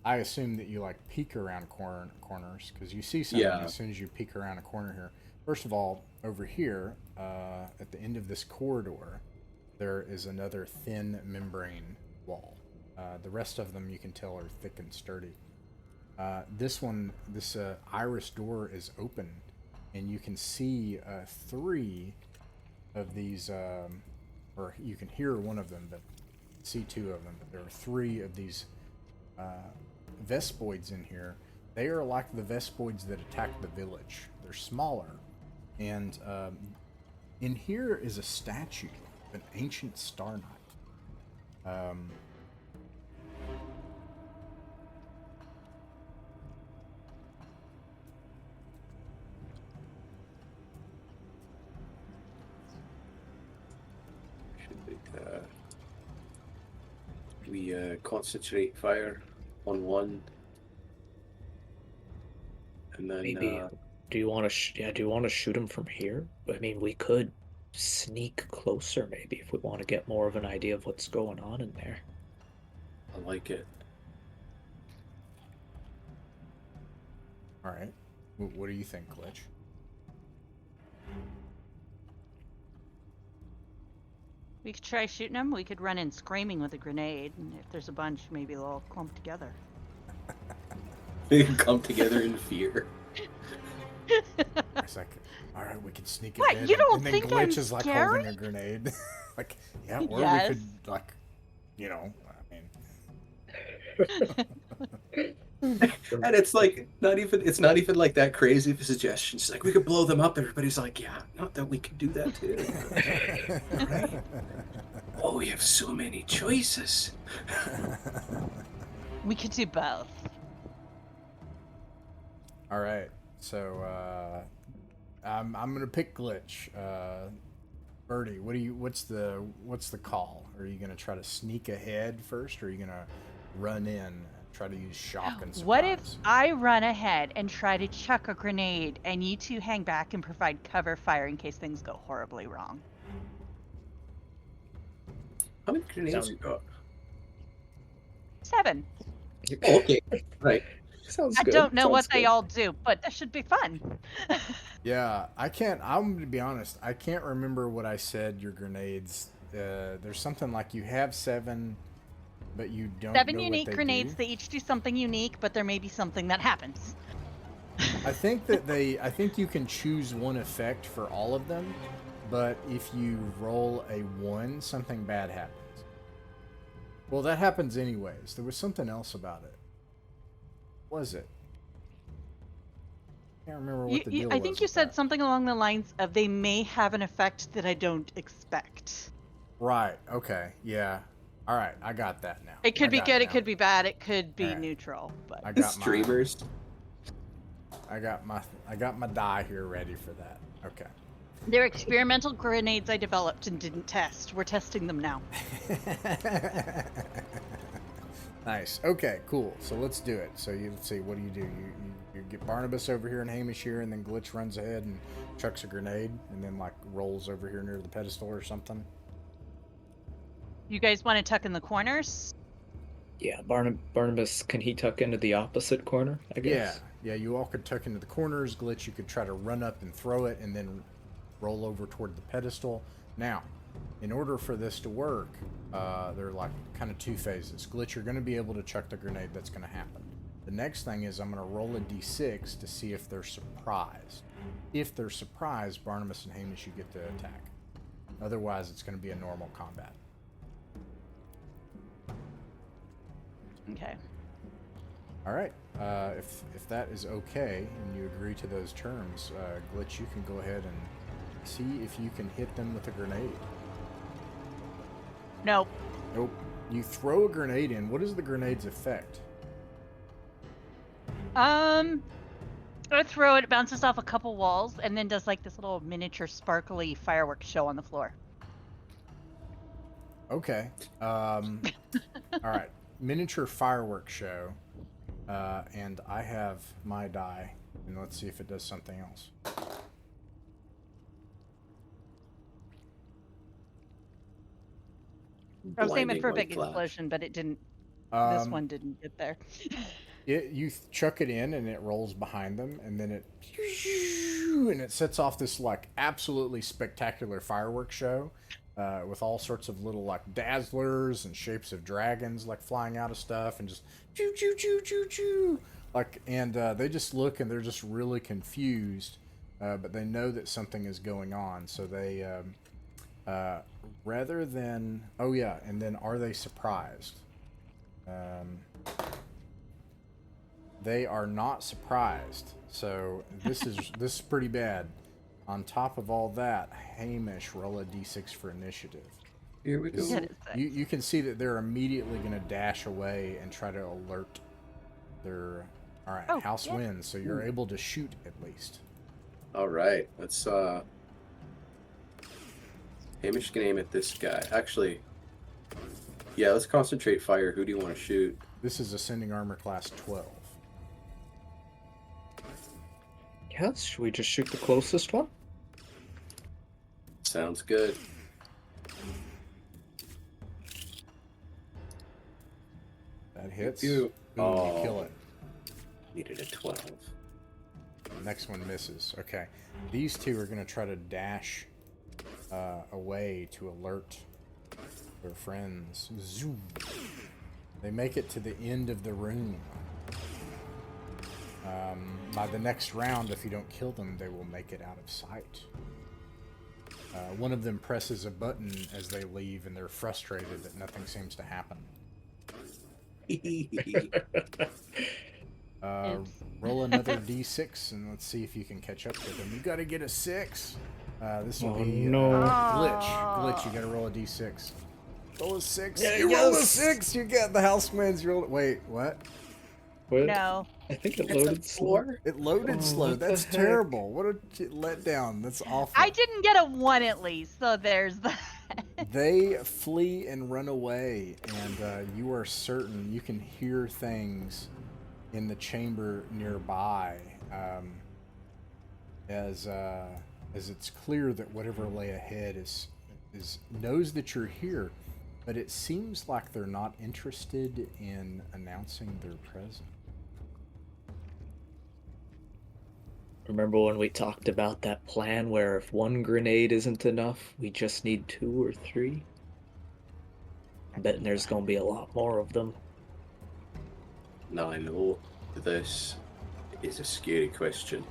I assume that you like peek around corners because you see something Yeah. as soon as you peek around a corner here. First of all, over here at the end of this corridor, there is another thin membrane wall. The rest of them you can tell are thick and sturdy. This iris door is open, and you can see three of these, or you can hear one of them, but see two of them. But there are three of these Vespoids in here. They are like the Vespoids that attacked the village. They're smaller, and in here is a statue of an ancient Star Knight. We concentrate fire on one, and then Maybe. Do you want to? Do you want to shoot him from here? I mean, we could sneak closer, maybe, if we want to get more of an idea of what's going on in there. I like it. All right. What do you think, Glitch? We could try shooting them. We could run in screaming with a grenade, and if there's a bunch, maybe they'll all clump together. They come together in fear. It's like, all right, we can sneak What, ahead. you don't and then think Glitch I'm is like scary? holding a grenade. Like, yeah, or Yes. we could like, you know, And it's like it's not even like that crazy of a suggestion. It's like we could blow them up. Everybody's like, yeah, not that we could do that too. Right? Oh, we have so many choices. We could do both. All right. So I'm gonna pick Glitch. Birdie, what's the call? Are you gonna try to sneak ahead first, or are you gonna run in and try to use shock and surprise? What if I run ahead and try to chuck a grenade, and you two hang back and provide cover fire in case things go horribly wrong? How many grenades you got? 7. Oh, okay, right. Sounds I good. don't know what Sounds they good. all do, but this should be fun. Yeah, I'm gonna be honest. I can't remember what I said. Your grenades. There's something like you have 7, but you don't. 7 know unique what they grenades. do. They each do something unique, but there may be something that happens. I think that I think you can choose one effect for all of them, but if you roll a 1, something bad happens. Well, that happens anyways. There was something else about it. What was it? I can't remember what the deal was. I think you with said that. something along the lines of they may have an effect that I don't expect. Right. Okay. Yeah. All right. I got that now. It could I be got good, it it now. could be bad, it could be Alright. neutral, but I got my Streamers. I got my die here ready for that. Okay. they're experimental grenades I developed and didn't test. We're testing them now. Nice. Okay, cool. So let's do it. So let's see, what do? You get Barnabas over here and Hamish here, and then Glitch runs ahead and chucks a grenade, and then like rolls over here near the pedestal or something. You guys want to tuck in the corners? Yeah, Barnabas, can he tuck into the opposite corner, I guess? Yeah. You all could tuck into the corners. Glitch, you could try to run up and throw it, and then roll over toward the pedestal. Now, in order for this to work, there are like kind of 2 phases. Glitch, you're going to be able to chuck the grenade. That's going to happen. The next thing is I'm going to roll a d6 to see if they're surprised. If they're surprised, Barnabas and Hamish, you get to attack. Otherwise, it's going to be a normal combat. Okay. All right. If that is okay and you agree to those terms, Glitch, you can go ahead and see if you can hit them with a grenade. Nope. Nope. You throw a grenade in. What is the grenade's effect? I throw it, bounces off a couple walls, and then does like this little miniature sparkly fireworks show on the floor. Okay. All right. Miniature fireworks show. And I have my die. And let's see if it does something else. I was aiming Blinding for a white big flash. explosion, but it didn't. This one didn't get there. You chuck it in and it rolls behind them, and then it sets off this like absolutely spectacular fireworks show with all sorts of little like dazzlers and shapes of dragons like flying out of stuff and just choo choo choo choo choo like, and they just look and they're just really confused, but they know that something is going on, so they rather than and then are they surprised? They are not surprised, so this is pretty bad. On top of all that, Hamish, roll a d6 for initiative. Here we go. You can see that they're immediately going to dash away and try to alert their. All right, house wins, so you're able to shoot at least. All right, let's. Hamish can aim at this guy. Actually, yeah, let's concentrate fire. Who do you want to shoot? This is ascending armor class 12. Yes, should we just shoot the closest one? Sounds good. That hits. You. Boom, you kill it. Needed a 12. The next one misses. Okay. These two are going to try to dash away to alert their friends. Zoom. They make it to the end of the room. By the next round, if you don't kill them, they will make it out of sight. One of them presses a button as they leave, and they're frustrated that nothing seems to happen. Roll another d6, and let's see if you can catch up to them. You got to get a 6. This will be Glitch. Glitch, you got to roll a d6. Roll a 6. Yeah, you rolled a 6. You get the house wins. You rolled. Wait, what? What? No. I think it loaded slow. It loaded slow. what the That's heck? terrible. What a letdown. That's awful. I didn't get a 1 at least, so there's that. They flee and run away, and you are certain you can hear things in the chamber nearby, as it's clear that whatever lay ahead is knows that you're here, but it seems like they're not interested in announcing their presence. Remember when we talked about that plan where if one grenade isn't enough, we just need 2 or 3? I'm betting there's gonna be a lot more of them. Now I know this is a scary question,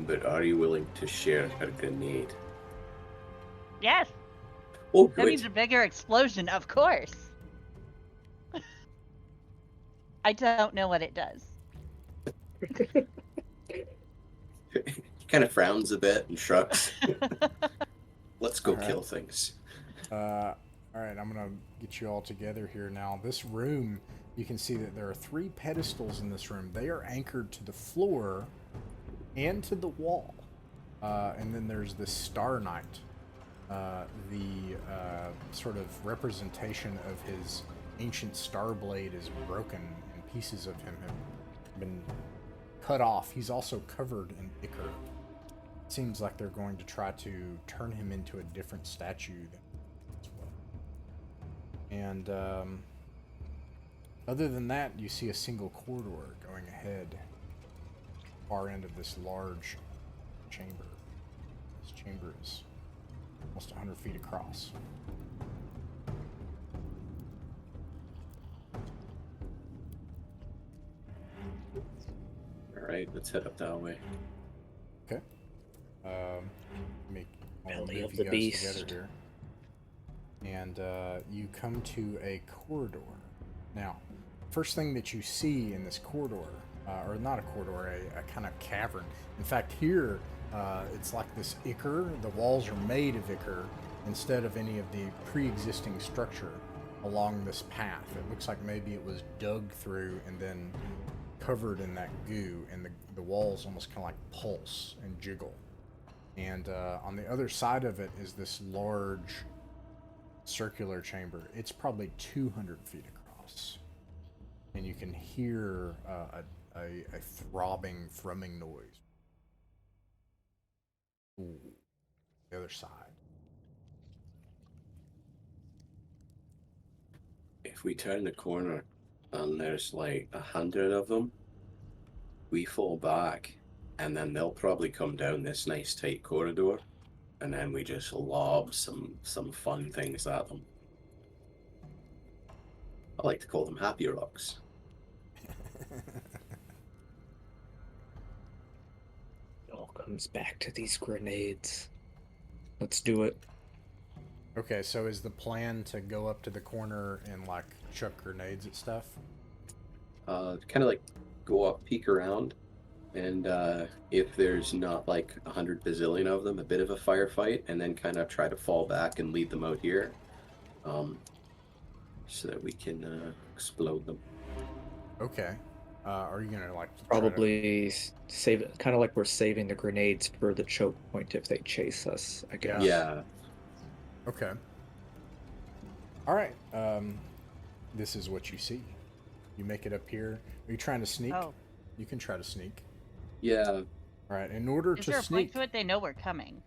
but are you willing to share a grenade? Yes. Oh, That good. means a bigger explosion, of course. I don't know what it does. He kind of frowns a bit and shrugs. Let's go All right. kill things. All right, I'm gonna get you all together here now. This room, you can see that there are 3 pedestals in this room. They are anchored to the floor and to the wall. And then there's this Star Knight, the sort of representation of his ancient star blade is broken, and pieces of him have been cut off. He's also covered in ichor. It seems like they're going to try to turn him into a different statue as well. And other than that, you see a single corridor going ahead, far end of this large chamber. This chamber is almost 100 feet across. All right, let's head up that way. Okay. I'll Belly move of you the guys beast. together here. And you come to a corridor. Now, first thing that you see in this corridor, or not a corridor, a kind of cavern. In fact, here it's like this ichor. The walls are made of ichor instead of any of the pre-existing structure along this path. It looks like maybe it was dug through and then covered in that goo, and the walls almost kind of like pulse and jiggle. And on the other side of it is this large circular chamber. It's probably 200 feet across. And you can hear a throbbing, thrumming noise. Ooh, the other side. If we turn the corner and there's like 100 of them, we fall back, and then they'll probably come down this nice tight corridor, and then we just lob some fun things at them. I like to call them happy rocks. It all comes back to these grenades. Let's do it. Okay, so is the plan to go up to the corner and like chuck grenades at stuff? Kind of like go up, peek around, and if there's not like 100 bazillion of them, a bit of a firefight, and then kind of try to fall back and lead them out here, so that we can explode them. Okay. Are you gonna like Probably save it, kind of like we're saving the grenades for the choke point if they chase us, I guess. Yeah. Okay. All right. This is what you see. You make it up here. Are you trying to sneak? Oh. You can try to sneak. Yeah. All right. In order Is to there a sneak, point to it? They know we're coming.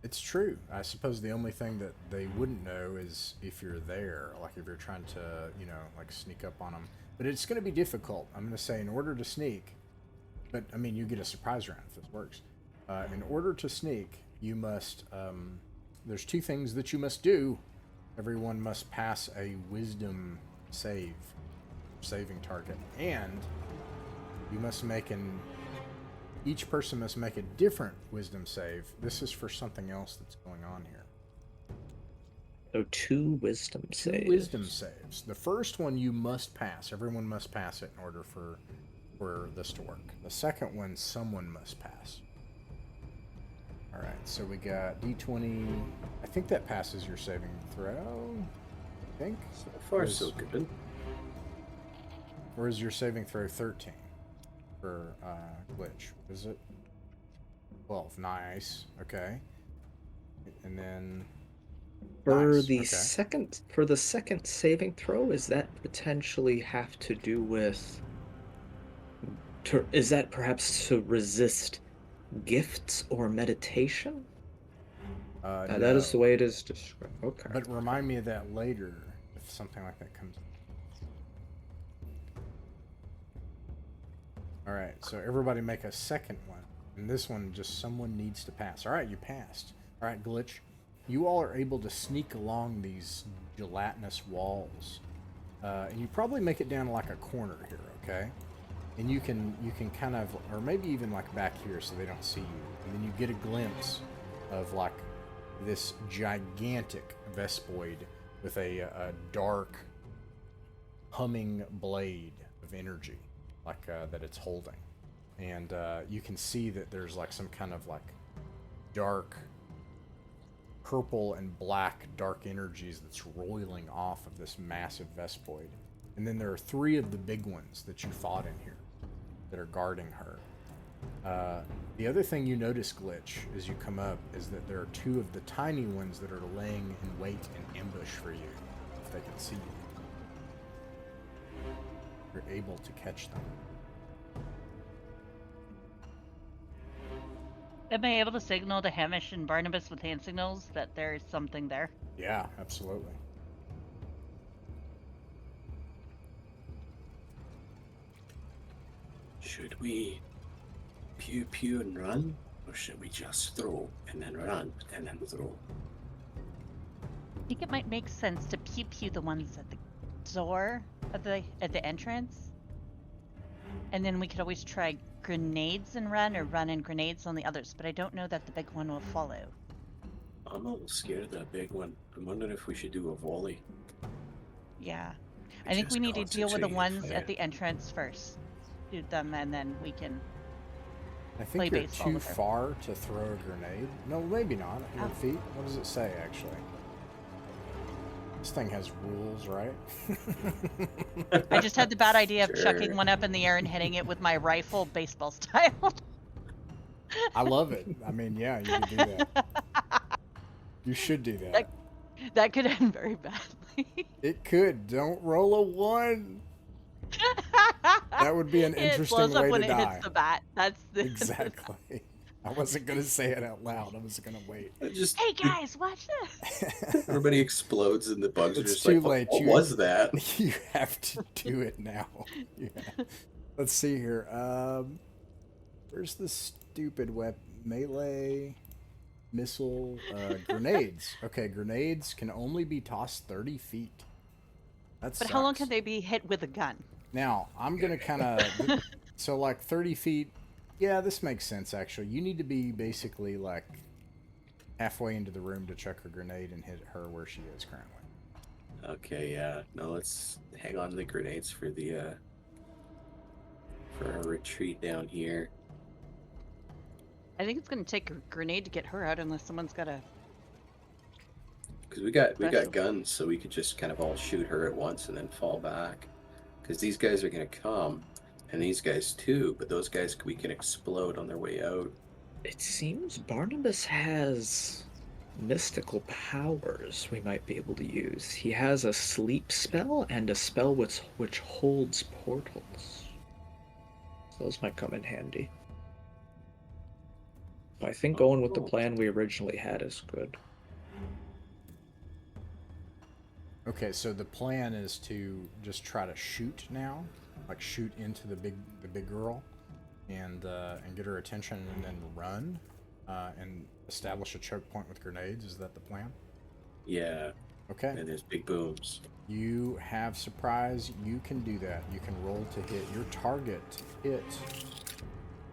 it's true. I suppose the only thing that they wouldn't know is if you're there, like if you're trying to, like sneak up on them. But it's going to be difficult. I'm going to say in order to sneak, but I mean, you get a surprise round if this works. In order to sneak, you must, there's two things that you must do. Everyone must pass a wisdom saving target, and you must make each person must make a different wisdom save. This is for something else that's going on here. So 2 wisdom Two saves. wisdom saves. The first one you must pass. Everyone must pass it in order for this to work. The second one, someone must pass. All right, so we got D20. I think that passes your saving throw. I think. So far, so good. Or is your saving throw 13 for glitch? Is it 12? Nice. Okay. And then For nice. the Okay. second saving throw, is that potentially have to do with? Is that perhaps to resist gifts or meditation? That No. is the way it is described. Okay. But remind me of that later if something like that comes up. All right, so everybody make a second one. And this one, just someone needs to pass. All right, you passed. All right, Glitch. You all are able to sneak along these gelatinous walls. And you probably make it down like a corner here, okay? And you can kind of, or maybe even like back here so they don't see you. And then you get a glimpse of like this gigantic Vespoid with a dark humming blade of energy, like that it's holding. And you can see that there's like some kind of like dark purple and black dark energies that's roiling off of this massive Vespoid. And then there are 3 of the big ones that you fought in here that are guarding her. The other thing you notice, Glitch, as you come up, is that there are 2 of the tiny ones that are laying in wait and ambush for you, if they can see you. You're able to catch them. Am I able to signal to Hamish and Barnabas with hand signals that there's something there? Yeah, absolutely. Should we pew pew and run, or should we just throw and then run and then throw? I think it might make sense to pew pew the ones at the door at the entrance, and then we could always try grenades and run, or run and grenades on the others. But I don't know that the big one will follow. I'm a little scared of that big one. I'm wondering if we should do a volley. Yeah. I think we just need to deal with the concentrated ones for at it. the entrance first. Shoot them, and then we can. I Play think you're baseball too with her. far to throw a grenade. No, maybe not. 100 Oh. feet? What does it say, actually? This thing has rules, right? I just had the bad idea of chucking Sure. one up in the air and hitting it with my rifle, baseball style. I love it. I mean, yeah, you could do that. You should do that. That could end very badly. It could. Don't roll a 1. That would be an It interesting blows up way when to it die. hits the bat. That's the Exactly. I wasn't going to say it out loud. I was going to wait. It just Hey guys, watch this. everybody explodes and the bugs are It's just too like, late. What You- was that? You have to do it now. Yeah. Let's see here. Where's the stupid melee missile grenades? Okay, grenades can only be tossed 30 feet. That's But how long can they be hit with a gun? Now, I'm going to kind of... So, like, 30 feet... Yeah, this makes sense, actually. You need to be basically, like, halfway into the room to chuck a grenade and hit her where she is currently. Okay, yeah. No, let's hang on to the grenades for the for our retreat down here. I think it's going to take a grenade to get her out unless someone's got a... Because we got Special. guns, so we could just kind of all shoot her at once and then fall back. Because these guys are gonna come, and these guys too. But those guys we can explode on their way out. It seems Barnabas has mystical powers we might be able to use. He has a sleep spell and a spell which holds portals. So those might come in handy. I think going with the plan we originally had is good. Okay, so the plan is to just try to shoot now, like shoot into the big girl, and get her attention, and then run, and establish a choke point with grenades. Is that the plan? Yeah. Okay. And there's big booms. You have surprise. You can do that. You can roll to hit. Your target to hit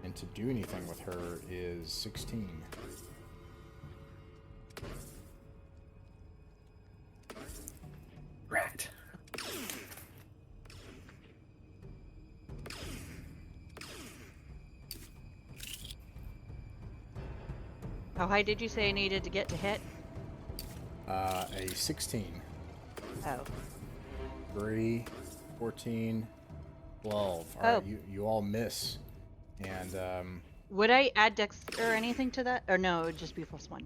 and to do anything with her is 16. Rat. How high did you say I needed to get to hit? A 16. Oh. 3, 14, 12. All right, Oh. you all miss. And Would I add dex or anything to that? Or no, it would just be +1.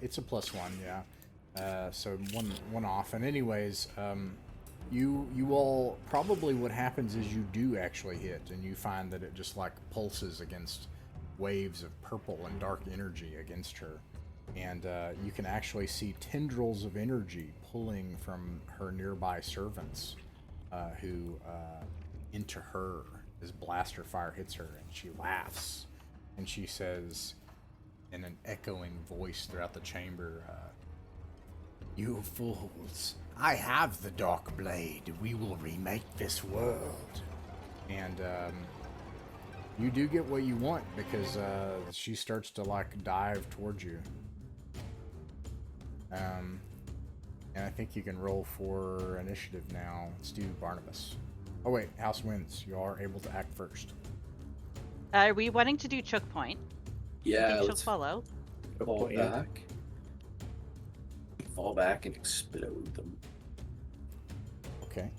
it's a +1, yeah. So one off. And anyways, you all probably what happens is you do actually hit, and you find that it just like pulses against waves of purple and dark energy against her. And you can actually see tendrils of energy pulling from her nearby servants who into her as blaster fire hits her, and she laughs. And she says in an echoing voice throughout the chamber, "You fools, I have the Dark Blade. We will remake this world." And you do get what you want, because she starts to like dive towards you. And I think you can roll for initiative now. Let's do Barnabas. Oh wait, House wins. You are able to act first. Are we wanting to do choke point? Yeah, Think she'll let's follow. fall Yeah. back. Fall back and explode them. Okay.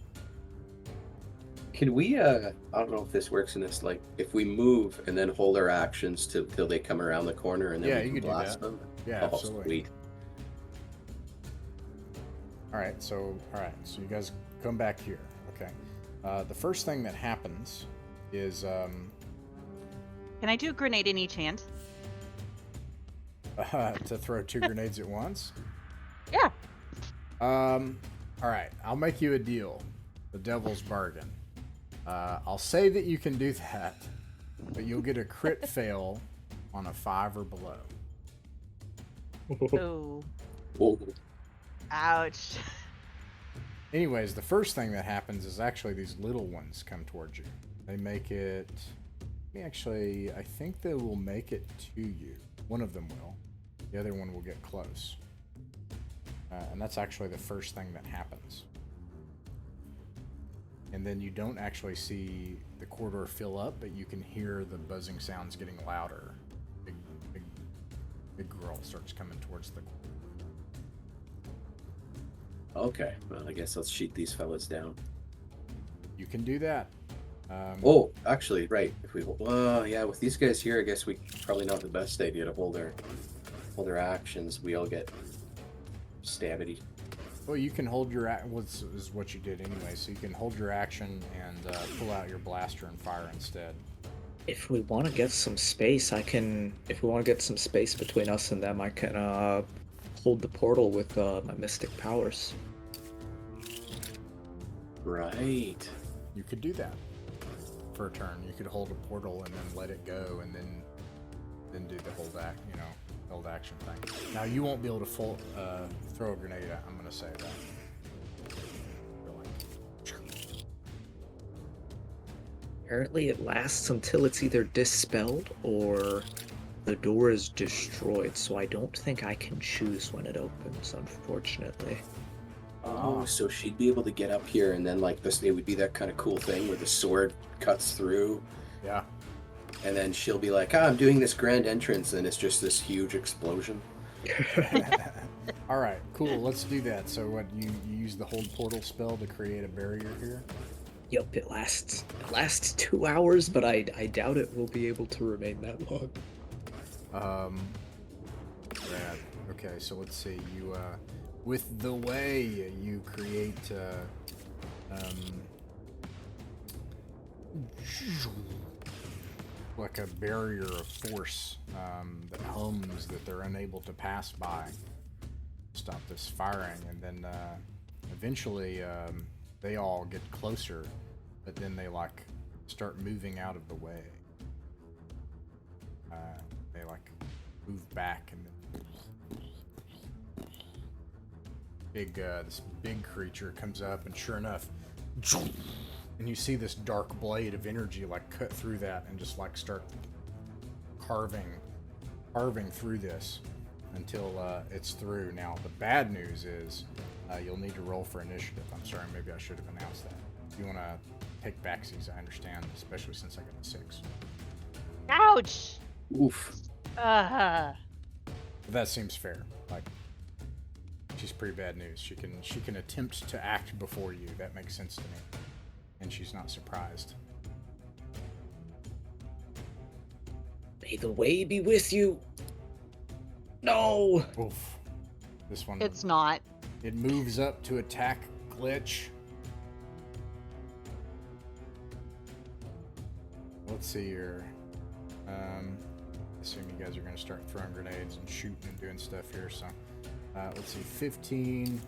Can we, I don't know if this works in this, like, if we move and then hold our actions till they come around the corner and then Yeah, we you can could do blast that. them? Yeah, Oh, absolutely. sweet. Alright, so you guys come back here. Okay. The first thing that happens is Can I do a grenade in each hand? to throw 2 grenades at once. Yeah. Alright, I'll make you a deal. The devil's bargain. I'll say that you can do that, but you'll get a crit fail on a 5 or below. Oh. Oh, Ouch. Anyways, the first thing that happens is actually these little ones come towards you. They make it... I think they will make it to you. One of them will. The other one will get close. And that's actually the first thing that happens. and then you don't actually see the corridor fill up, but you can hear the buzzing sounds getting louder. Big girl starts coming towards the. Okay, well, I guess let's shoot these fellas down. You can do that. Oh, actually, right. If we, yeah, with these guys here, I guess we probably not the best idea to hold their actions. We all get stabbity. Well, you can hold your is what you did anyway. So you can hold your action and pull out your blaster and fire instead. If we want to get some space, if we want to get some space between us and them, I can hold the portal with my mystic powers. Right. You could do that for a turn. You could hold a portal and then let it go, and then do the hold action thing. Now you won't be able to throw a grenade. I'm gonna say that. Apparently, it lasts until it's either dispelled or the door is destroyed. So I don't think I can choose when it opens, unfortunately. Oh, so she'd be able to get up here, and then like this, it would be that kind of cool thing where the sword cuts through. Yeah. And then she'll be like, I'm doing this grand entrance, and it's just this huge explosion. All right, cool. Let's do that. So what, you use the hold portal spell to create a barrier here? Yep, it lasts 2 hours, but I doubt it will be able to remain that long. Rad. Okay, so let's see. You with the way you create like a barrier of force that hums that they're unable to pass by. Stop this firing, and then eventually they all get closer, but then they like start moving out of the way. They like move back, and then this big creature comes up, and sure enough, and you see this dark blade of energy like cut through that and just like start carving through this until it's through. Now the bad news is you'll need to roll for initiative. I'm sorry, maybe I should have announced that. If you want to take backsies, I understand, especially since I got a 6. Ouch! Oof. But that seems fair. Like, she's pretty bad news. She can attempt to act before you. That makes sense to me. And she's not surprised. May the way be with you. No! Oof. This one. It's not. It moves up to attack Glitch. Let's see here. I assume you guys are going to start throwing grenades and shooting and doing stuff here. So, let's see. 15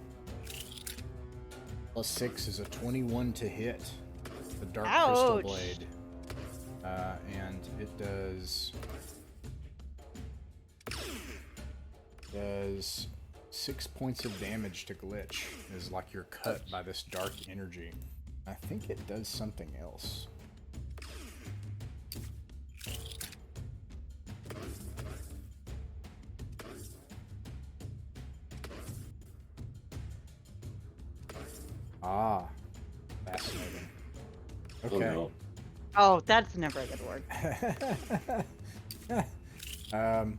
plus 6 is a 21 to hit the Dark Crystal Ouch. Blade. And it does 6 points of damage to Glitch. Is like you're cut by this dark energy. I think it does something else. Ah, fascinating. Okay. Oh, no. Oh, that's never a good word. All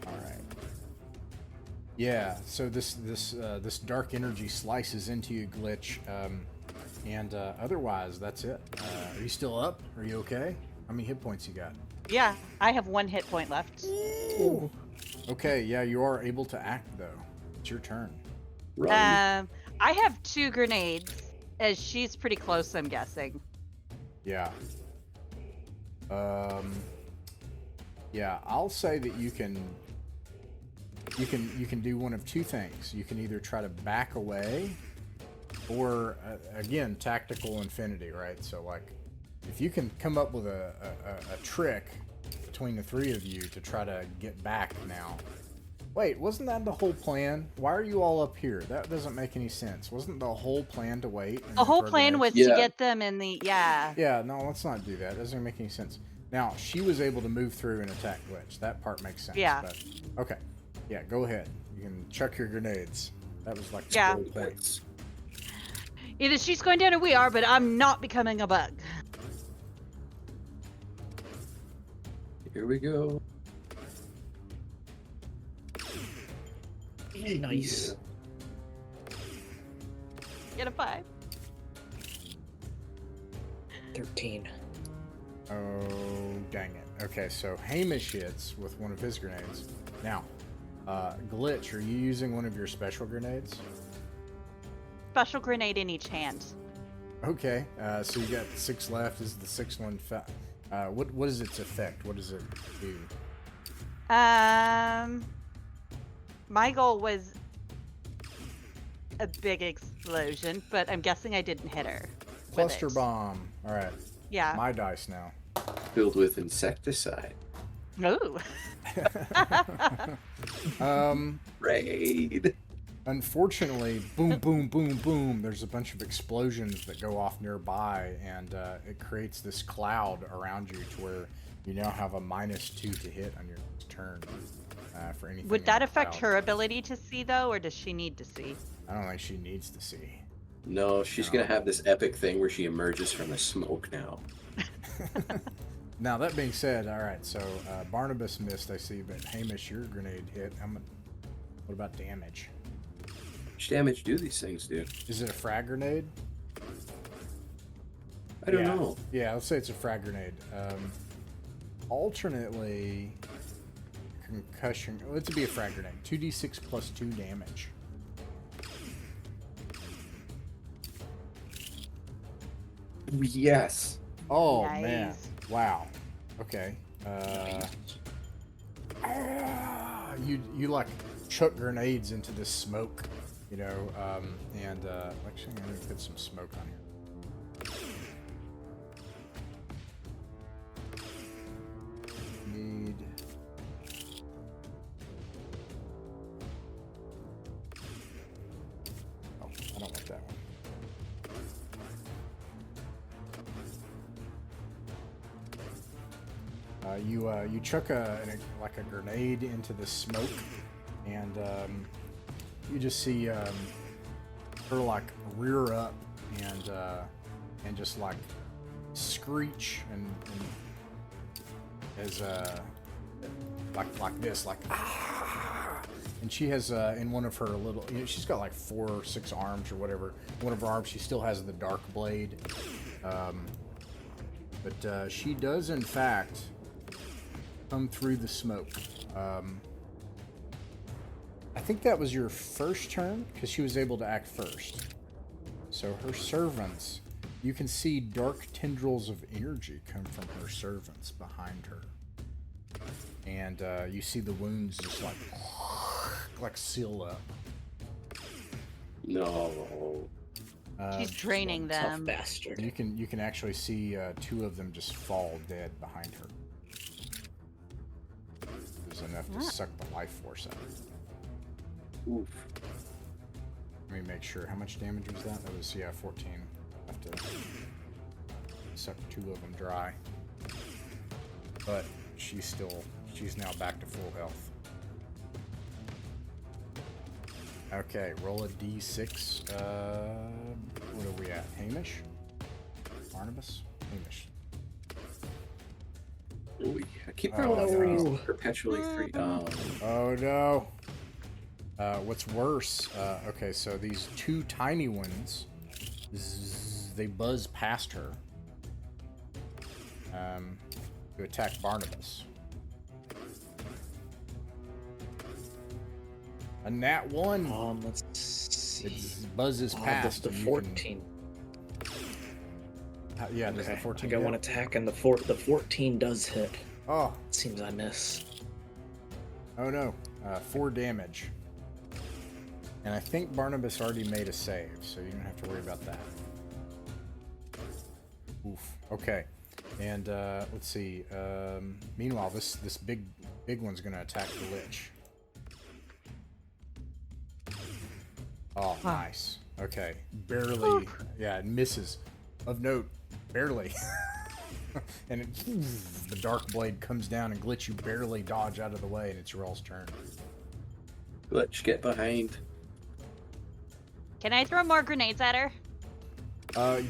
right. Yeah. So this dark energy slices into you, Glitch, and otherwise that's it. Are you still up? Are you okay? How many hit points you got? Yeah, I have 1 hit point left. Ooh. Okay. Yeah, you are able to act though. It's your turn. Run. I have 2 grenades, as she's pretty close, I'm guessing. Yeah. Yeah, I'll say that you can do one of 2 things. You can either try to back away, or again, tactical infinity, right? So like, if you can come up with a trick between the 3 of you to try to get back now. Wait, wasn't that the whole plan? Why are you all up here? That doesn't make any sense. Wasn't the whole plan to wait? The whole plan was to Yeah. get them in the... Yeah. Yeah, no, let's not do that. It doesn't make any sense. Now, she was able to move through and attack Glitch. That part makes sense. Yeah. But, okay. Yeah, go ahead. You can chuck your grenades. That was like Yeah. the whole point. Either she's going down or we are, but I'm not becoming a bug. Here we go. Nice. Get a 5. 13. Oh, dang it. Okay, so Hamish hits with one of his grenades. Now, Glitch, are you using one of your special grenades? Special grenade in each hand. Okay, so you got 6 left. This is the 6th one. What is its effect? What does it do? My goal was a big explosion, but I'm guessing I didn't hit her. with Cluster it. bomb. All right, Yeah. my dice now. Filled with insecticide. Ooh. Raid. Unfortunately, boom, boom, boom, boom, there's a bunch of explosions that go off nearby, and it creates this cloud around you to where you now have a -2 to hit on your turn for anything. Would in that the affect cloud. her ability to see, though, or does she need to see? I don't think she needs to see. No, she's gonna have this epic thing where she emerges from the smoke now. Now, that being said, all right, so Barnabas missed, I see, but Hamish, your grenade hit. What about damage? How much damage do these things do? Is it a frag grenade? I don't Yeah. know. Yeah, let's say it's a frag grenade. Alternately, concussion. Let's be a frag grenade. 2d6 plus 2 damage. Yes. Oh Nice. man! Wow. Okay. You like chuck grenades into this smoke, you know, and actually I'm gonna put some smoke on here. Need. Oh, I don't want that one. You chuck like a grenade into the smoke, and you just see her like rear up and just like screech and as like this, like ah! And she has in one of her little, you know, she's got like 4 or 6 arms or whatever. One of her arms, she still has the dark blade, but she does in fact come through the smoke. I think that was your first turn because she was able to act first. So her servants, you can see dark tendrils of energy come from her servants behind her, and you see the wounds just like seal up. No. She's draining Tough them. bastard. You can actually see 2 of them just fall dead behind her. It was enough to suck the life force out. Oof. Let me make sure. How much damage was that? That was 14. Have to suck 2 of them dry. But she's now back to full health. Okay, roll a d6. What are we at? Hamish? Barnabas? Hamish. Ooh, I keep Oh, rolling no. perpetually 3. Oh no. What's worse? Okay, so these 2 tiny ones, they buzz past her to attack Barnabas. A nat 1. Let's see. It buzzes past. The and you 14. Can, yeah, does the Okay, 14 I got hit? one attack, and the 14 does hit. Oh, Seems I miss. oh no. 4 damage. And I think Barnabas already made a save, so you don't have to worry about that. Oof. Okay. And let's see. Meanwhile, this big one's gonna attack the lich. Oh, nice. Okay. Barely. Yeah, it misses. Of note, barely. And the dark blade comes down and Glitch, you barely dodge out of the way, and it's your all's turn. Glitch, get behind. Can I throw more grenades at her?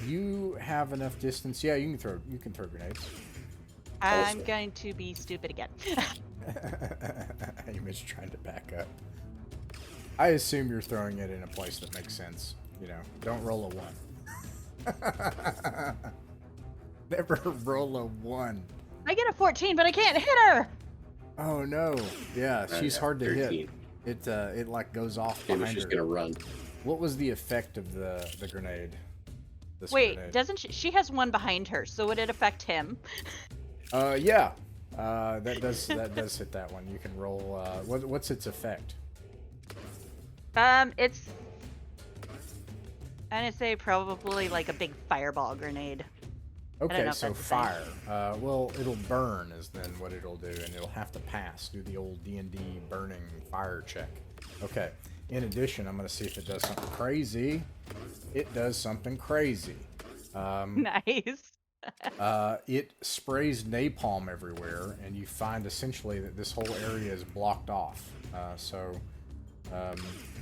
You have enough distance. Yeah, you can throw grenades. I'm Also. going to be stupid again. Amy's trying to back up. I assume you're throwing it in a place that makes sense. You know, don't roll a 1. Never roll a 1. I get a 14, but I can't hit her. Oh no. Yeah, she's hard to 13. hit. It like goes off Hamish behind is her. gonna run. What was the effect of the grenade? This Wait, grenade? doesn't she has one behind her, so would it affect him? Yeah. That does hit that one. You can roll. What's its effect? It's I'm gonna say probably like a big fireball grenade. Okay, know if so that's the fire. Well, it'll burn is then what it'll do, and it'll have to pass. Do the old D&D burning fire check. Okay. In addition, I'm gonna see if it does something crazy. It does something crazy. Nice. It sprays napalm everywhere, and you find essentially that this whole area is blocked off.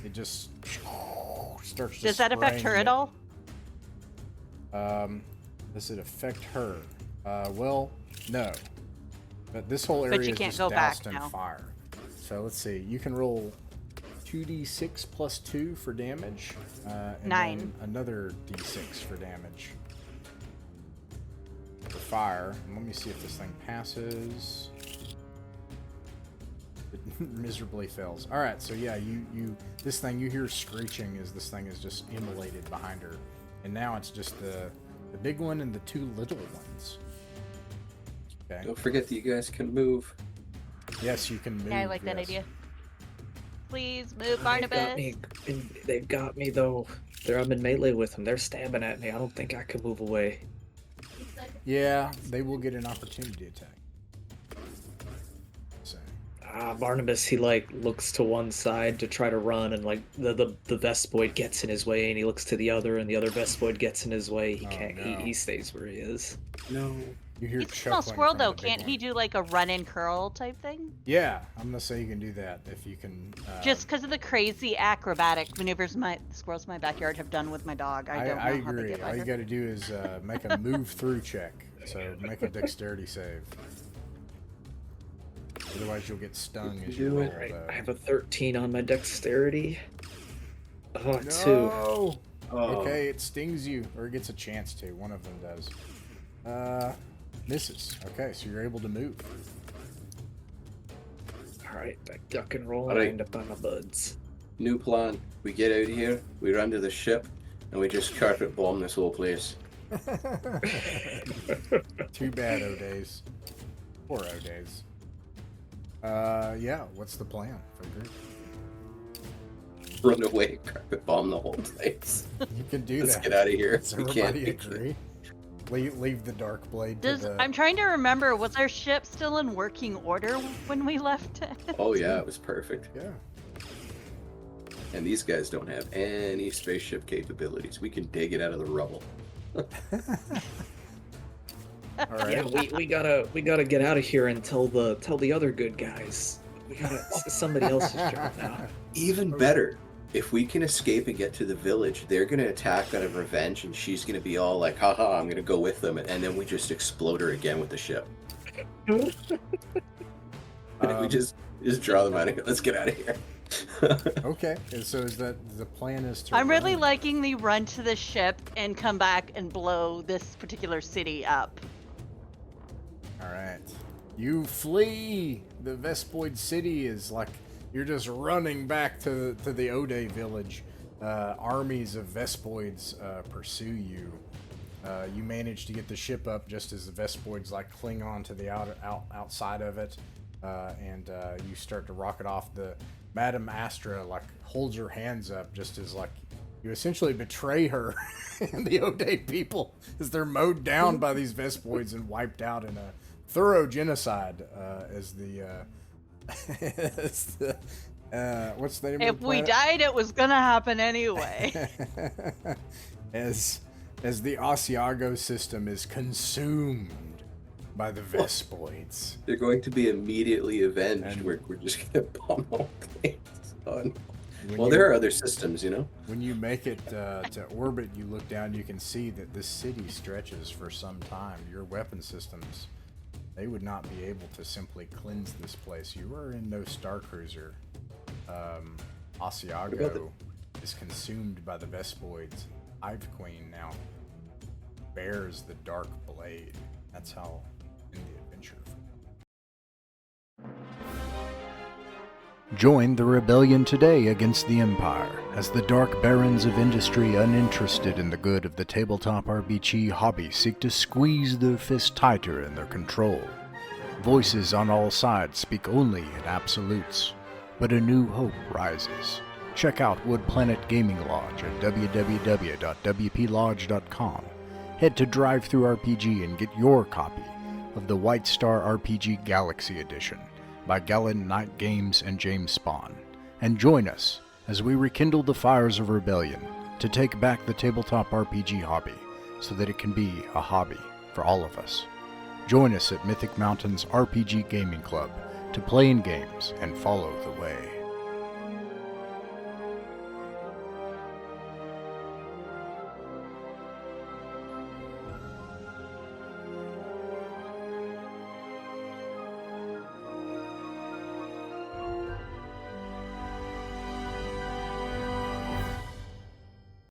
It just starts to Does that affect her at all? Does it affect her? Well, no. But this whole area you is can't just go back doused in now. fire. So let's see. You can roll 2d6 plus 2 for damage. And 9. then another d6 for damage. For fire. And let me see if this thing passes. It miserably fails. Alright, so yeah, this thing, you hear screeching as this thing is just immolated behind her. And now it's just the big one and the 2 little ones. Okay. Don't forget that you guys can move. Yes, you can move. Yeah, I like that yes. idea. Please move, Barnabas. They've got me though. I'm in melee with them. They're stabbing at me. I don't think I can move away. Yeah, they will get an opportunity attack. So. Barnabas, he like looks to one side to try to run, and like the Vespoid gets in his way, and he looks to the other, and the other Vespoid gets in his way. He can't. no. He stays where he is. No. You hear He's a small chuckling squirrel from though. the big Can't he one. do like a run and curl type thing? Yeah, I'm gonna say you can do that if you can. Just because of the crazy acrobatic maneuvers the squirrels in my backyard have done with my dog. I don't know I how they agree. get by All you her. got to do is make a move through check. So make a dexterity save. Otherwise, you'll get stung as you Do roll. it. Right, though. I have a 13 on my dexterity. Oh, 2. No. Oh. Okay, it stings you, or it gets a chance to. One of them does. Misses. Okay, so you're able to move. Alright, I duck and roll and Alright. I end up on my buds. New plan. We get out of here, we run to the ship, and we just carpet bomb this whole place. Too bad, O'Days. Poor O'Days. Yeah, what's the plan for the group? Run away, carpet bomb the whole place. You can do Let's that. get out of here. Does We can't everybody make it. agree? Leave the dark blade to Does the... I'm trying to remember. Was our ship still in working order when we left it? Oh yeah, it was perfect. Yeah. And these guys don't have any spaceship capabilities. We can dig it out of the rubble. All right. Yeah, we gotta get out of here and tell the other good guys. We gotta. It's somebody else's job now. Even better, if we can escape and get to the village, they're gonna attack out of revenge, and she's gonna be all like, "Haha, I'm gonna go with them," and then we just explode her again with the ship. We just draw them out of here. Let's get out of here. Okay, and so is that the plan is to I'm really run? liking the run to the ship and come back and blow this particular city up. All right. You flee! The Vespoid city is like you're just running back to the Ode village. Armies of Vespoids pursue you. You manage to get the ship up just as the Vespoids like cling on to the outside of it, and you start to rocket off. The Madame Astra like holds her hands up just as like you essentially betray her and the Ode people as they're mowed down by these Vespoids and wiped out in a thorough genocide. As the what's the name If of the we planet? died, it was gonna happen anyway. as the Asiago system is consumed by the Vespoids. They're going to be immediately avenged. And- We're just gonna bomb all place on. Well, there are other systems, you know? When you make it to orbit, you look down, you can see that this city stretches for some time. Your weapon systems, they would not be able to simply cleanse this place. You are in no Star Cruiser. Asiago is consumed by the Vespoids. Hive Queen now bears the Dark Blade. That's how in the adventure. Join the rebellion today against the Empire, as the Dark Barons of Industry, uninterested in the good of the tabletop RPG hobby, seek to squeeze their fist tighter in their control. Voices on all sides speak only in absolutes, but a new hope rises. Check out Wood Planet Gaming Lodge at www.wplodge.com. Head to DriveThruRPG and get your copy of the White Star RPG Galaxy Edition by Gallant Knight Games and James Spawn, and join us as we rekindle the fires of rebellion to take back the tabletop RPG hobby so that it can be a hobby for all of us. Join us at Mythic Mountains RPG Gaming Club to play in games and follow the way.